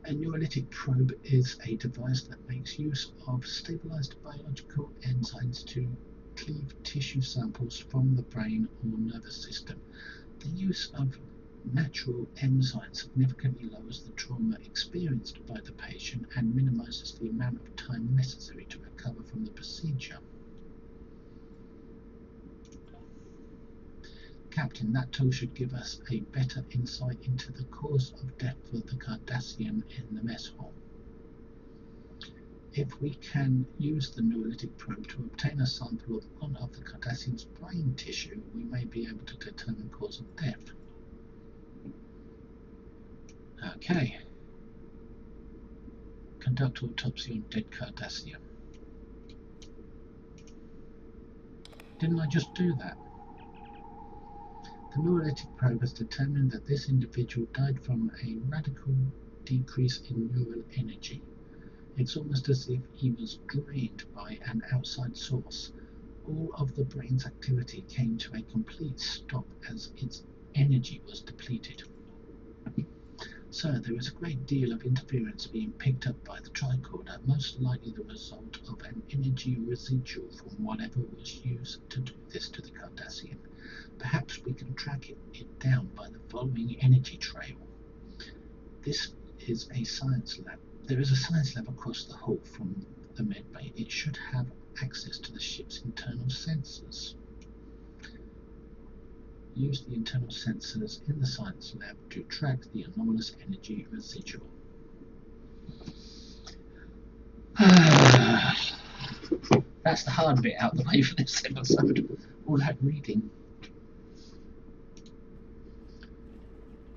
A neurolytic probe is a device that makes use of stabilized biological enzymes to cleave tissue samples from the brain or nervous system. The use of natural enzymes significantly lowers the trauma experienced by the patient and minimizes the amount of time necessary to recover from the procedure. Captain, that tool should give us a better insight into the cause of death for the Cardassian in the mess hall. If we can use the neurolytic probe to obtain a sample of one of the Cardassian's brain tissue, we may be able to determine cause of death. Okay. Conduct autopsy on dead Cardassian. Didn't I just do that? The neurolytic probe has determined that this individual died from a radical decrease in neural energy. It's almost as if he was drained by an outside source. All of the brain's activity came to a complete stop as its energy was depleted. So there is a great deal of interference being picked up by the tricorder, most likely the result of an energy residual from whatever was used to do this to the Cardassian. Perhaps we can track it down by the following energy trail. This is a science lab. There is a science lab across the hall from the medbay. It should have access to the ship's internal sensors. Use the internal sensors in the science lab to track the anomalous energy residual. That's the hard bit out of the way for this episode. All that reading.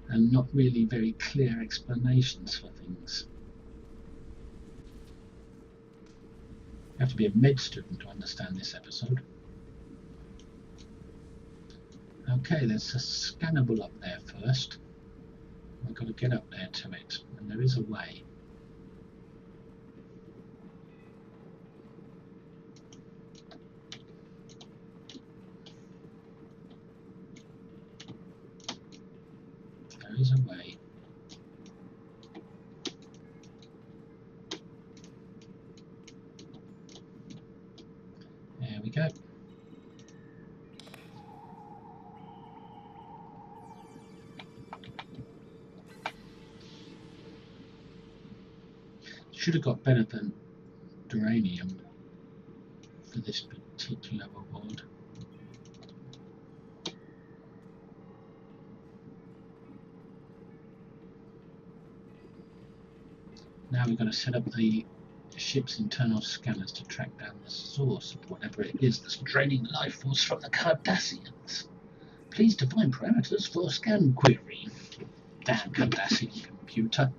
And not really very clear explanations for things. You have to be a med student to understand this episode. Okay, there's a scannable up there first. We've got to get up there to it, and there is a way. There is a way. Should have got better than uranium for this particular reward. Now we're going to set up the ship's internal scanners to track down the source of whatever it is that's draining life force from the Cardassians. Please define parameters for scan query. Damn Cardassian computer.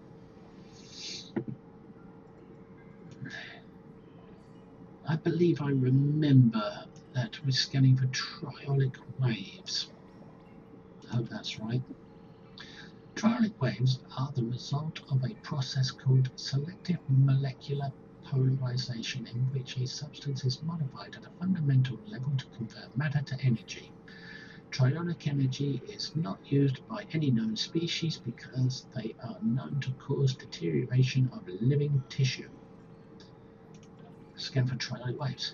I believe I remember that we're scanning for triolic waves. I hope that's right. Triolic waves are the result of a process called selective molecular polarization, in which a substance is modified at a fundamental level to convert matter to energy. Triolic energy is not used by any known species because they are known to cause deterioration of living tissue. Scan for triolic waves.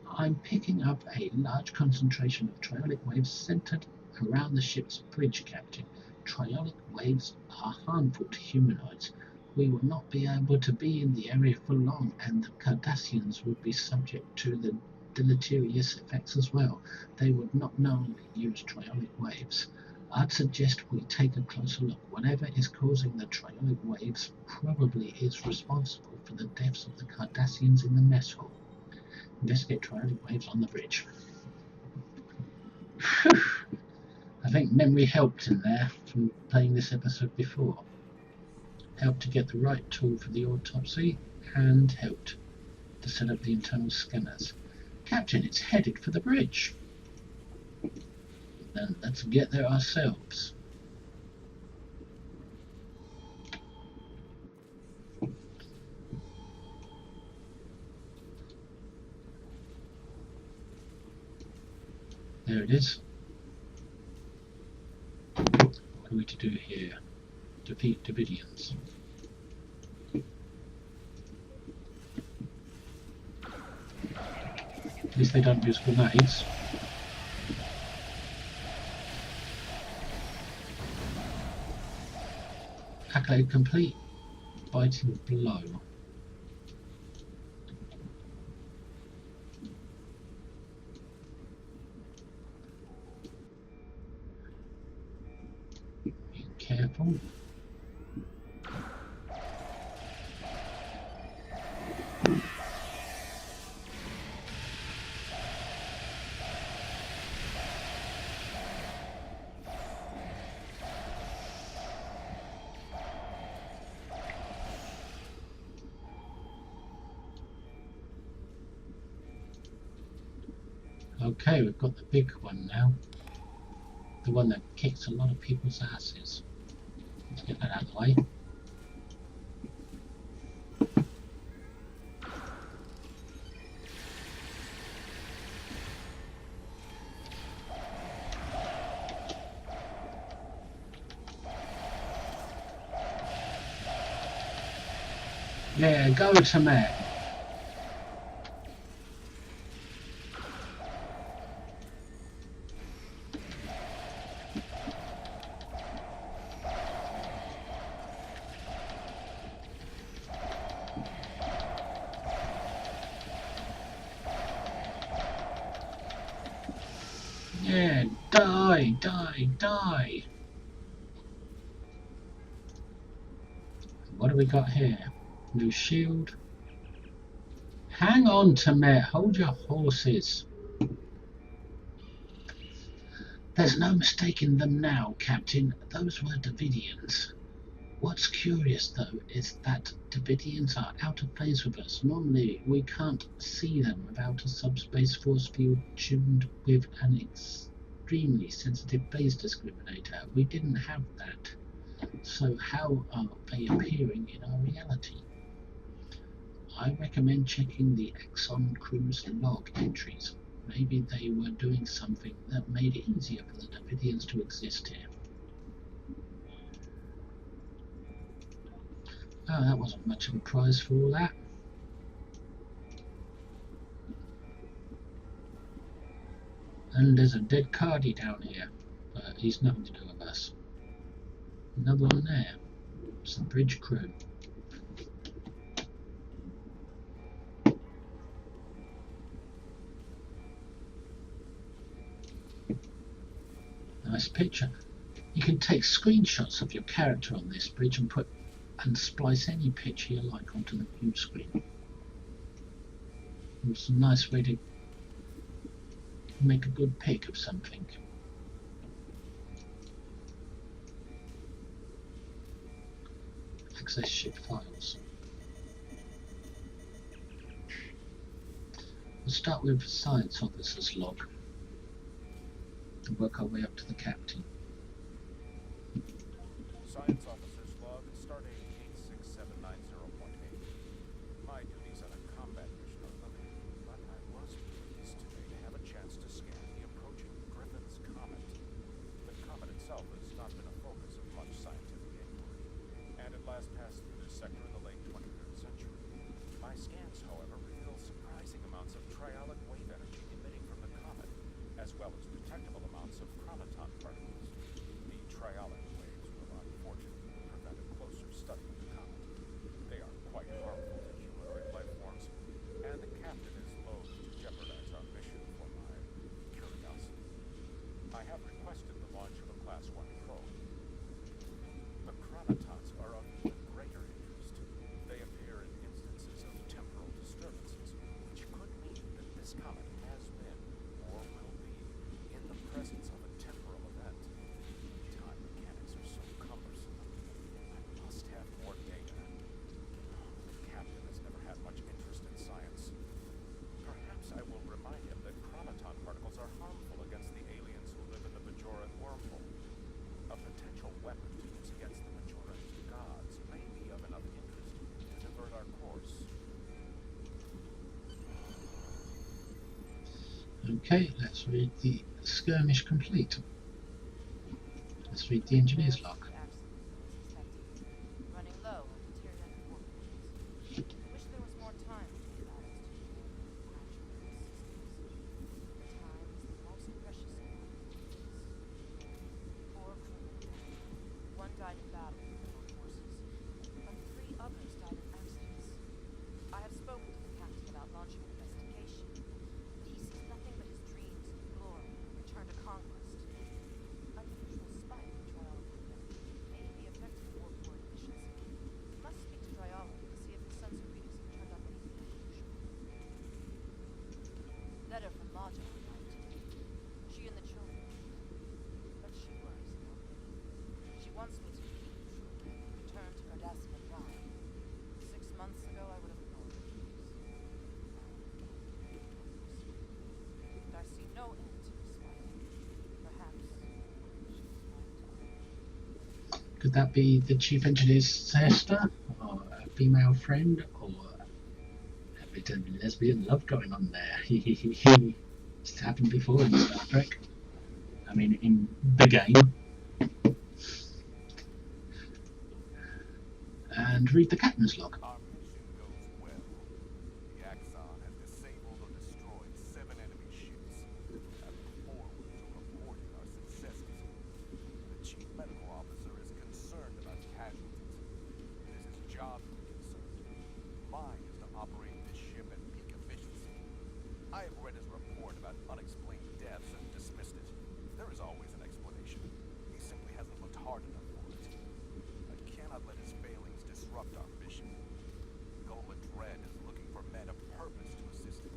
I'm picking up a large concentration of triolic waves centered around the ship's bridge, Captain. Triolic waves are harmful to humanoids. We will not be able to be in the area for long, and the Cardassians would be subject to the deleterious effects as well. They would not knowingly use triolic waves. I'd suggest we take a closer look. Whatever is causing the triolic waves probably is responsible for the deaths of the Cardassians in the mess hall. Investigate triolic waves on the bridge. Whew. I think memory helped in there from playing this episode before. Helped to get the right tool for the autopsy and helped to set up the internal scanners. Captain, it's headed for the bridge. Then let's get there ourselves. There it is. What are we to do here? Defeat Davidians. At least they don't use grenades. Accolade complete. Biting blow. Be careful. Okay, we've got the big one now. The one that kicks a lot of people's asses. Let's get that out of the way. Yeah, go to Matt. Yeah, die. What do we got here? New shield. Hang on, Tamet. Hold your horses. There's no mistaking them now, Captain. Those were Davidians. What's curious, though, is that Davidians are out of phase with us. Normally, we can't see them without a subspace force field tuned with an extremely sensitive phase discriminator. We didn't have that. So how are they appearing in our reality? I recommend checking the Exxon crew's log entries. Maybe they were doing something that made it easier for the Davidians to exist here. Oh, that wasn't much of a prize for all that. And there's a dead Cardi down here, but he's nothing to do with us. Another one there. It's the bridge crew. nice picture. You can take screenshots of your character on this bridge and splice any picture you like onto the view screen. It's a nice way to make a good pick of something. Access ship files. We'll start with Science Officer's log and work our way up to the captain. Science Officer's log, stardate 86790.8. My duties on a combat mission are limited, but I was pleased today to have a chance to scan the approaching Griffin's Comet. The comet itself has not been a focus of much scientific inquiry, and it last passed through this sector in the late 23rd century. My scans, however, reveal surprising amounts of triolic wave energy emitting from the comet, as well as detectable amounts of chromaton particles. The triolic waves will unfortunately prevent a closer study of the comet. They are quite harmful to humanoid life forms, and the captain is loath to jeopardize our mission for my curiosity. I have requested the launch of a Class 1 probe. The chronotons are of even greater interest. They appear in instances of temporal disturbances, which could mean that this comet has been, or will be, in the presence of a temporal event. Time mechanics are so cumbersome. I must have more data. The captain has never had much interest in science. Perhaps I will remind him that chromaton particles are harmful against the aliens who live in the Bajoran wormhole. A potential weapon to use against the Bajoran gods may be of enough interest to divert our course. Okay, let's read the skirmish complete. Let's read the engineer's log. Running low on material and warp points. Wish there was more time to think about it. Time is the most precious commodity. Poor crew. One died in battle with the armed forces, but 3 others died in accidents. I have spoken to the captain about launching an investigation, but he sees nothing but his dreams of glory and return to conquest. Unusual spike in triolic energy may be affecting warp core efficiency. We must speak to triolic to see if his sensor readings have turned up anything unusual. Letter from Maja arrived today. She and the children. But she worries about me. She wants me to be neutral and return to Cardassian Prime. 6 months ago, I would have ignored her views. And I see no end to this fight. Perhaps she was right. Could that be the chief engineer's sister, or a female friend, or a bit of lesbian love going on there? It's happened before in Star Trek. I mean, in the game. And read the captain's log. Our mission goes well. The Axon has disabled or destroyed 7 enemy ships. I look forward to reporting our successes. The chief medical officer is concerned about casualties. It is his job to be concerned. Mine is to operate this ship at peak efficiency. I have read his report about unexplained deaths and dismissed it. There is always an explanation. He simply hasn't looked hard enough for it. I cannot let his failings disrupt our mission. Gola Dredd is looking for men of purpose to assist him.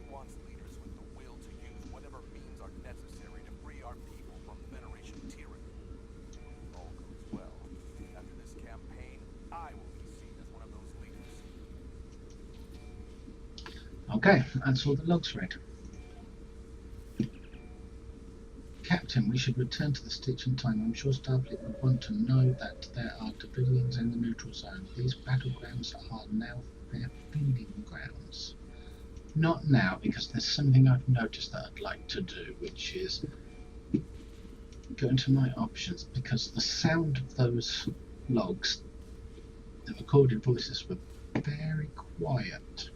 He wants leaders with the will to use whatever means are necessary to free our people from Federation tyranny. If all goes well, after this campaign, I will be seen as one of those leaders. Okay, that's all the logs read. Captain, we should return to the Stitch in time. I'm sure Starfleet would want to know that there are civilians in the neutral zone. These battlegrounds are now their feeding grounds. Not now, because there's something I've noticed that I'd like to do, which is go into my options, because the sound of those logs, the recorded voices, were very quiet.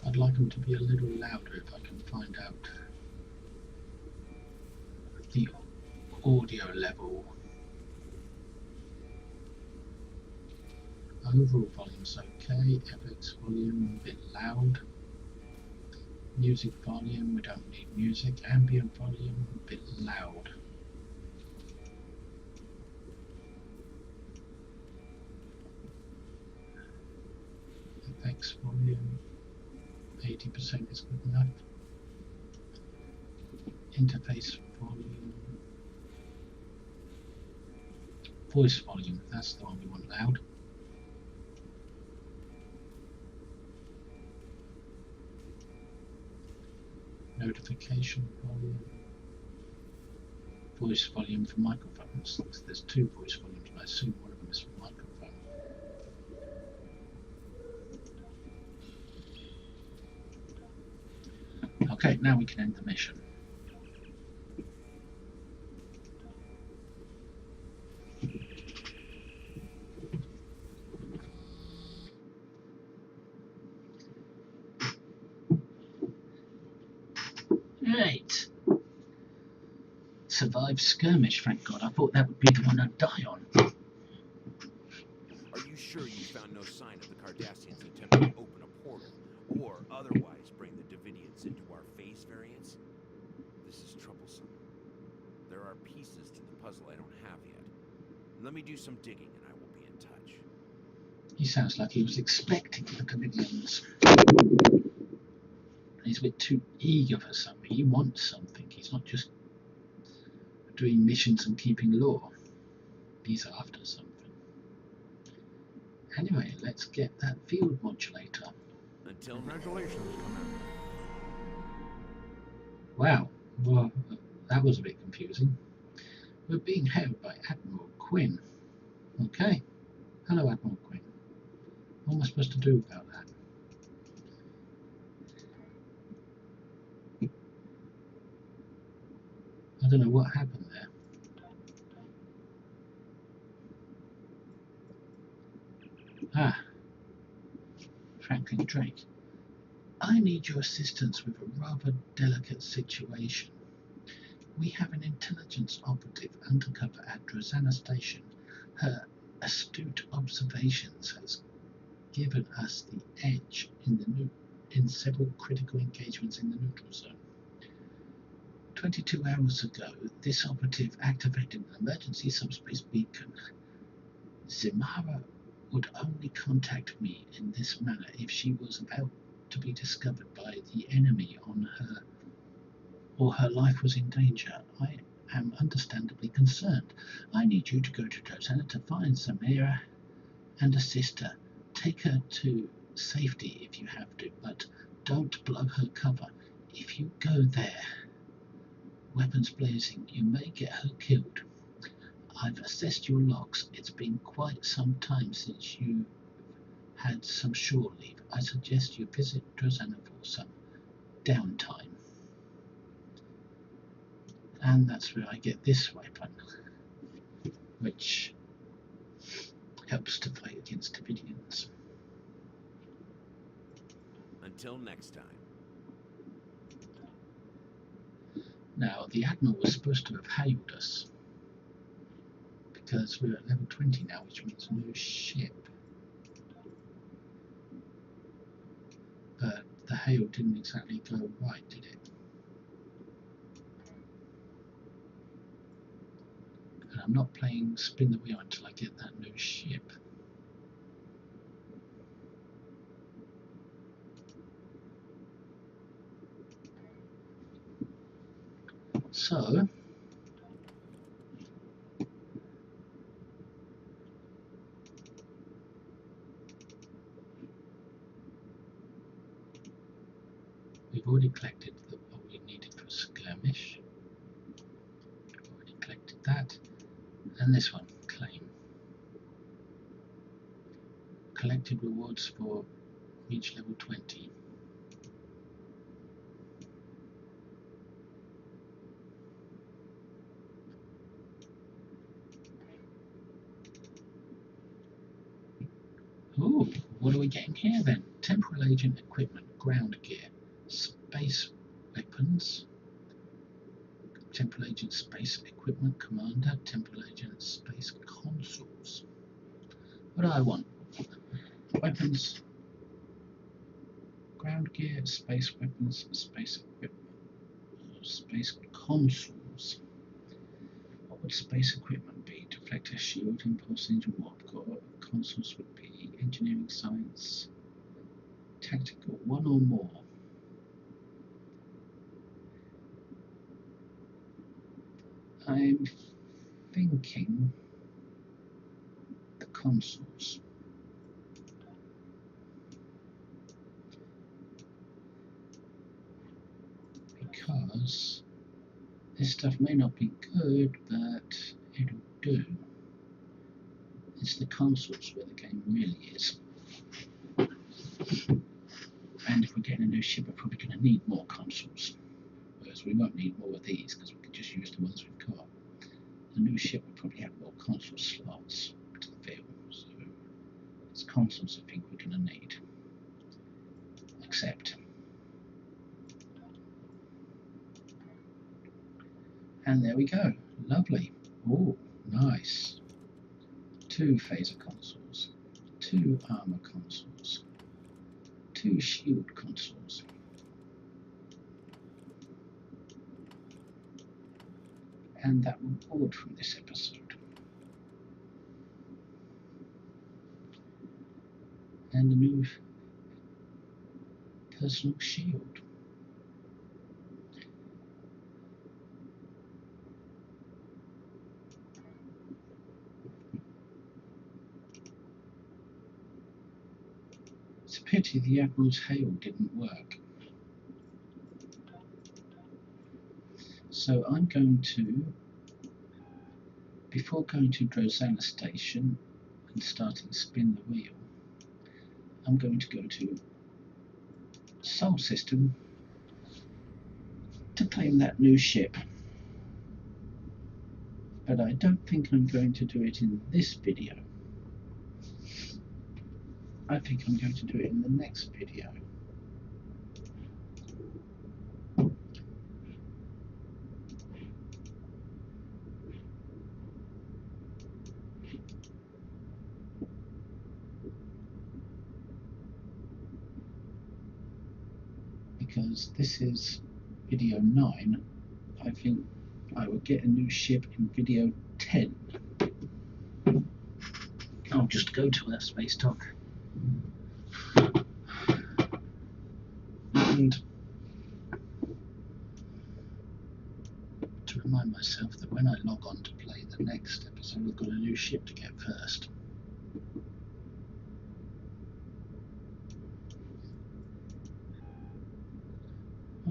I'd like them to be a little louder if I can find out the audio level. Overall volume's okay, FX volume a bit loud. Music volume, we don't need music. Ambient volume, a bit loud. Effects volume, 80% is good enough. Interface volume, voice volume, that's the one we want loud. Notification volume, voice volume for microphones. There's two voice volumes, but I assume one of them is for microphone. Okay, now we can end the mission. Right. Survived skirmish, thank God. I thought that would be the one I'd die on. Are you sure you found no sign of the Cardassians attempting to open a portal, or otherwise bring the Davidians into our phase variants? This is troublesome. There are pieces to the puzzle I don't have yet. Let me do some digging and I will be in touch. He sounds like he was expecting the Davidians. He's a bit too eager for something. He wants something. He's not just doing missions and keeping law. He's after something. Anyway, let's get that field modulator. Until Congratulations, Commander. Wow, well, that was a bit confusing. We're being held by Admiral Quinn. Okay. Hello, Admiral Quinn. What am I supposed to do about that? I don't know what happened there. Ah, Franklin Drake. I need your assistance with a rather delicate situation. We have an intelligence operative undercover at Rosanna Station. Her astute observations has given us the edge in several critical engagements in the neutral zone. 22 hours ago, this operative activated an emergency subspace beacon. Zimara would only contact me in this manner if she was about to be discovered by the enemy on her, or her life was in danger. I am understandably concerned. I need you to go to Rosanna to find Samira and assist her. Take her to safety if you have to, but don't blow her cover. If you go there, weapons blazing, you may get her killed. I've assessed your logs. It's been quite some time since you had some shore leave. I suggest you visit Rosanna for some downtime. And that's where I get this weapon, which helps to fight against Davidians. Until next time. Now, the Admiral was supposed to have hailed us, because we're at level 20 now, which means new ship. But the hail didn't exactly go right, did it? And I'm not playing spin the wheel until I get that new ship. So, we've already collected what we needed for Skirmish. Already collected that. And this one, claim. Collected rewards for each level 20. Ooh, what are we getting here then? Temporal agent equipment, ground gear, space weapons, temporal agent space equipment commander, temporal agent space consoles. What do I want? Weapons, ground gear, space weapons, space equipment, space consoles. What would space equipment be? Deflector, shield, impulse engine, warp core. Consoles would be engineering, science, tactical, one or more. I'm thinking the consoles. Because this stuff may not be good, but it'll do. It's the consoles where the game really is. And if we're getting a new ship, we're probably going to need more consoles. Whereas we won't need more of these because we can just use the ones we've got. The new ship will probably have more console slots to fill. So it's consoles I think we're going to need. Accept. And there we go. Lovely. Oh, nice. 2 phaser consoles. 2 armor consoles. 2 shield consoles. And that will board from this episode. And a new personal shield. It's a pity the Admiral's Hail didn't work. So I'm going to, before going to Drozana Station and starting Spin the Wheel, I'm going to go to Sol System to claim that new ship. But I don't think I'm going to do it in this video. I think I'm going to do it in the next video. Because this is video 9, I think I will get a new ship in video 10. I'll just go to that space dock and to remind myself that when I log on to play the next episode, I've got a new ship to get first.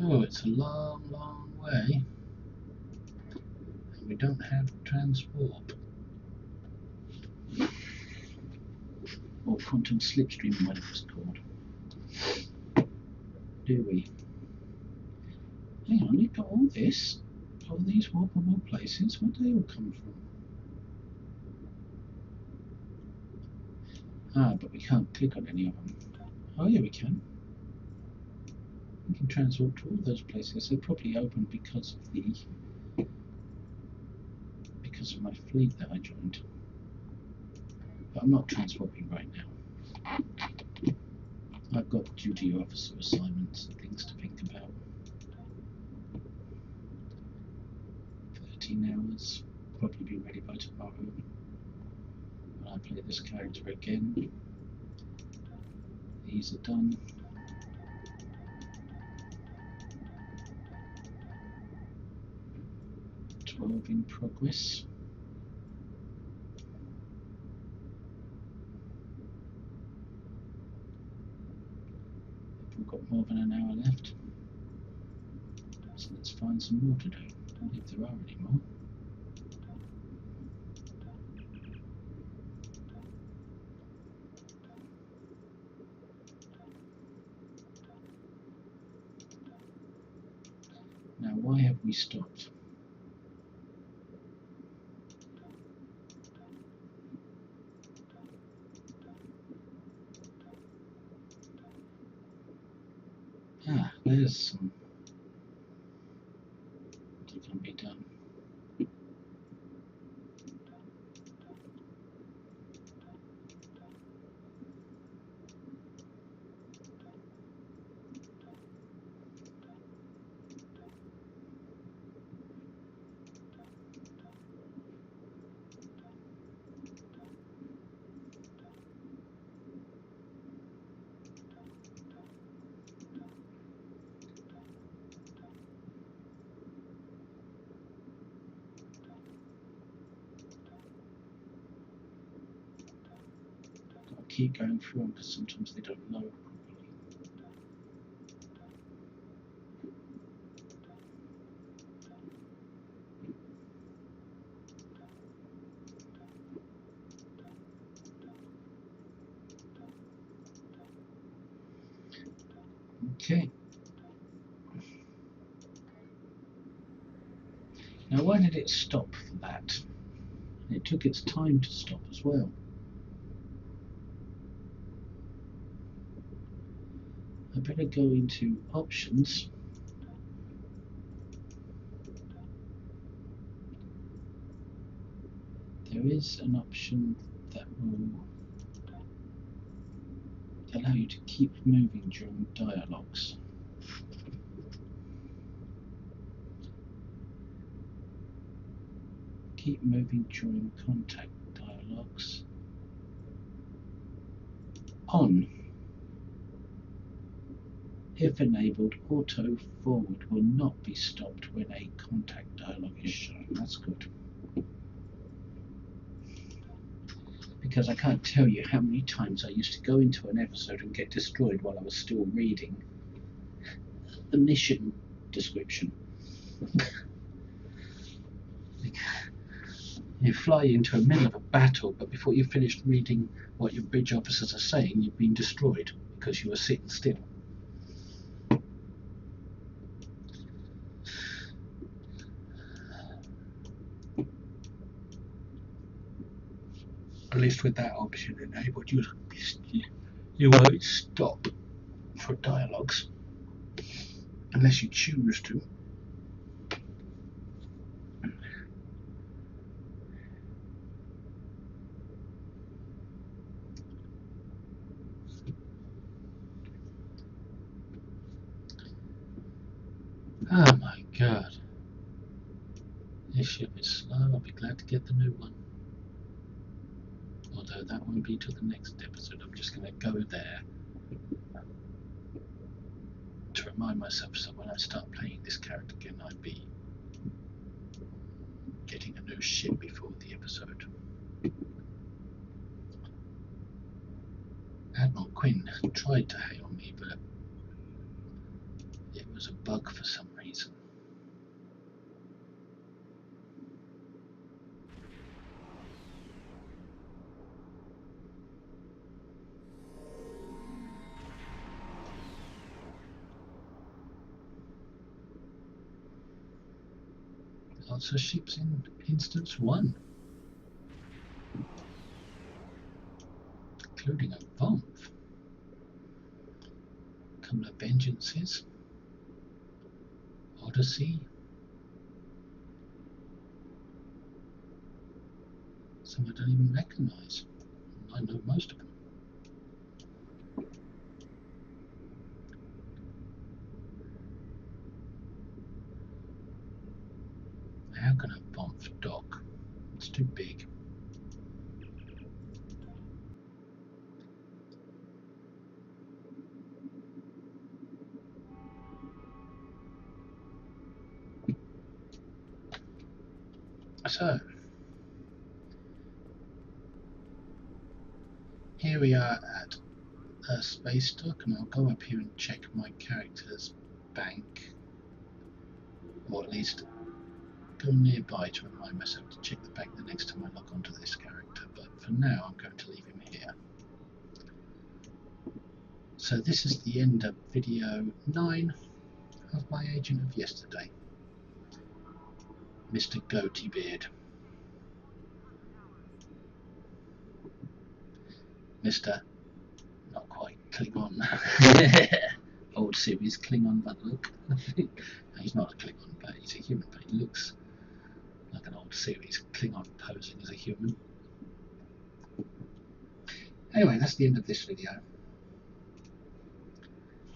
Oh, it's a long, long way. And we don't have transwarp. Or quantum slipstream, what it was called. Do we? Hang on, you've got all this. All these warpable places. Where do they all come from? Ah, but we can't click on any of them. Oh yeah, we can. We can transwarp to all those places. They're probably open because of my fleet that I joined. But I'm not transwarping right now. I've got duty officer assignments and things to think about. 13 hours. Probably be ready by tomorrow. When I play this character again. These are done. In progress. We've got more than an hour left, so let's find some more to do, if there are any more. Now, why have we stopped? Ah, there's some that can be done. keep going through them because sometimes they don't load properly. Okay. Now, why did it stop for that? It took its time to stop as well. I better go into options. There is an option that will allow you to keep moving during dialogues. Keep moving during contact dialogues. On. If enabled, auto forward will not be stopped when a contact dialogue is shown. That's good. Because I can't tell you how many times I used to go into an episode and get destroyed while I was still reading the mission description. You fly into the middle of a battle, but before you finished reading what your bridge officers are saying, you've been destroyed because you were sitting still. At least with that option enabled, you won't stop for dialogues unless you choose to. Oh my god. This ship is slow. I'll be glad to get the new one. Although that won't be till the next episode. I'm just going to go there to remind myself so when I start playing this character again, I'd be getting a new ship before the episode. Admiral Quinn tried to hail me, but it was a bug for some reason. Lots of ships in instance 1, including a Vomp. A couple of Vengeances, Odyssey, some I don't even recognise. I know most of them. How can a Vomp dock? It's too big. So, here we are at a space dock, and I'll go up here and check my character's bank, or at least go nearby to remind myself to check the bank the next time I log onto this character, but for now I'm going to leave him here. So this is the end of video 9 of my Agent of Yesterday, Mr. Goatee Beard. Mr. not quite Klingon. Old series Klingon but look. He's not a Klingon, but he's a human, but he looks like an old series Klingon posing as a human. Anyway, that's the end of this video.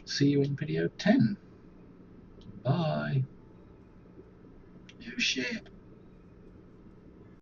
See you in video 10. Bye. New ship.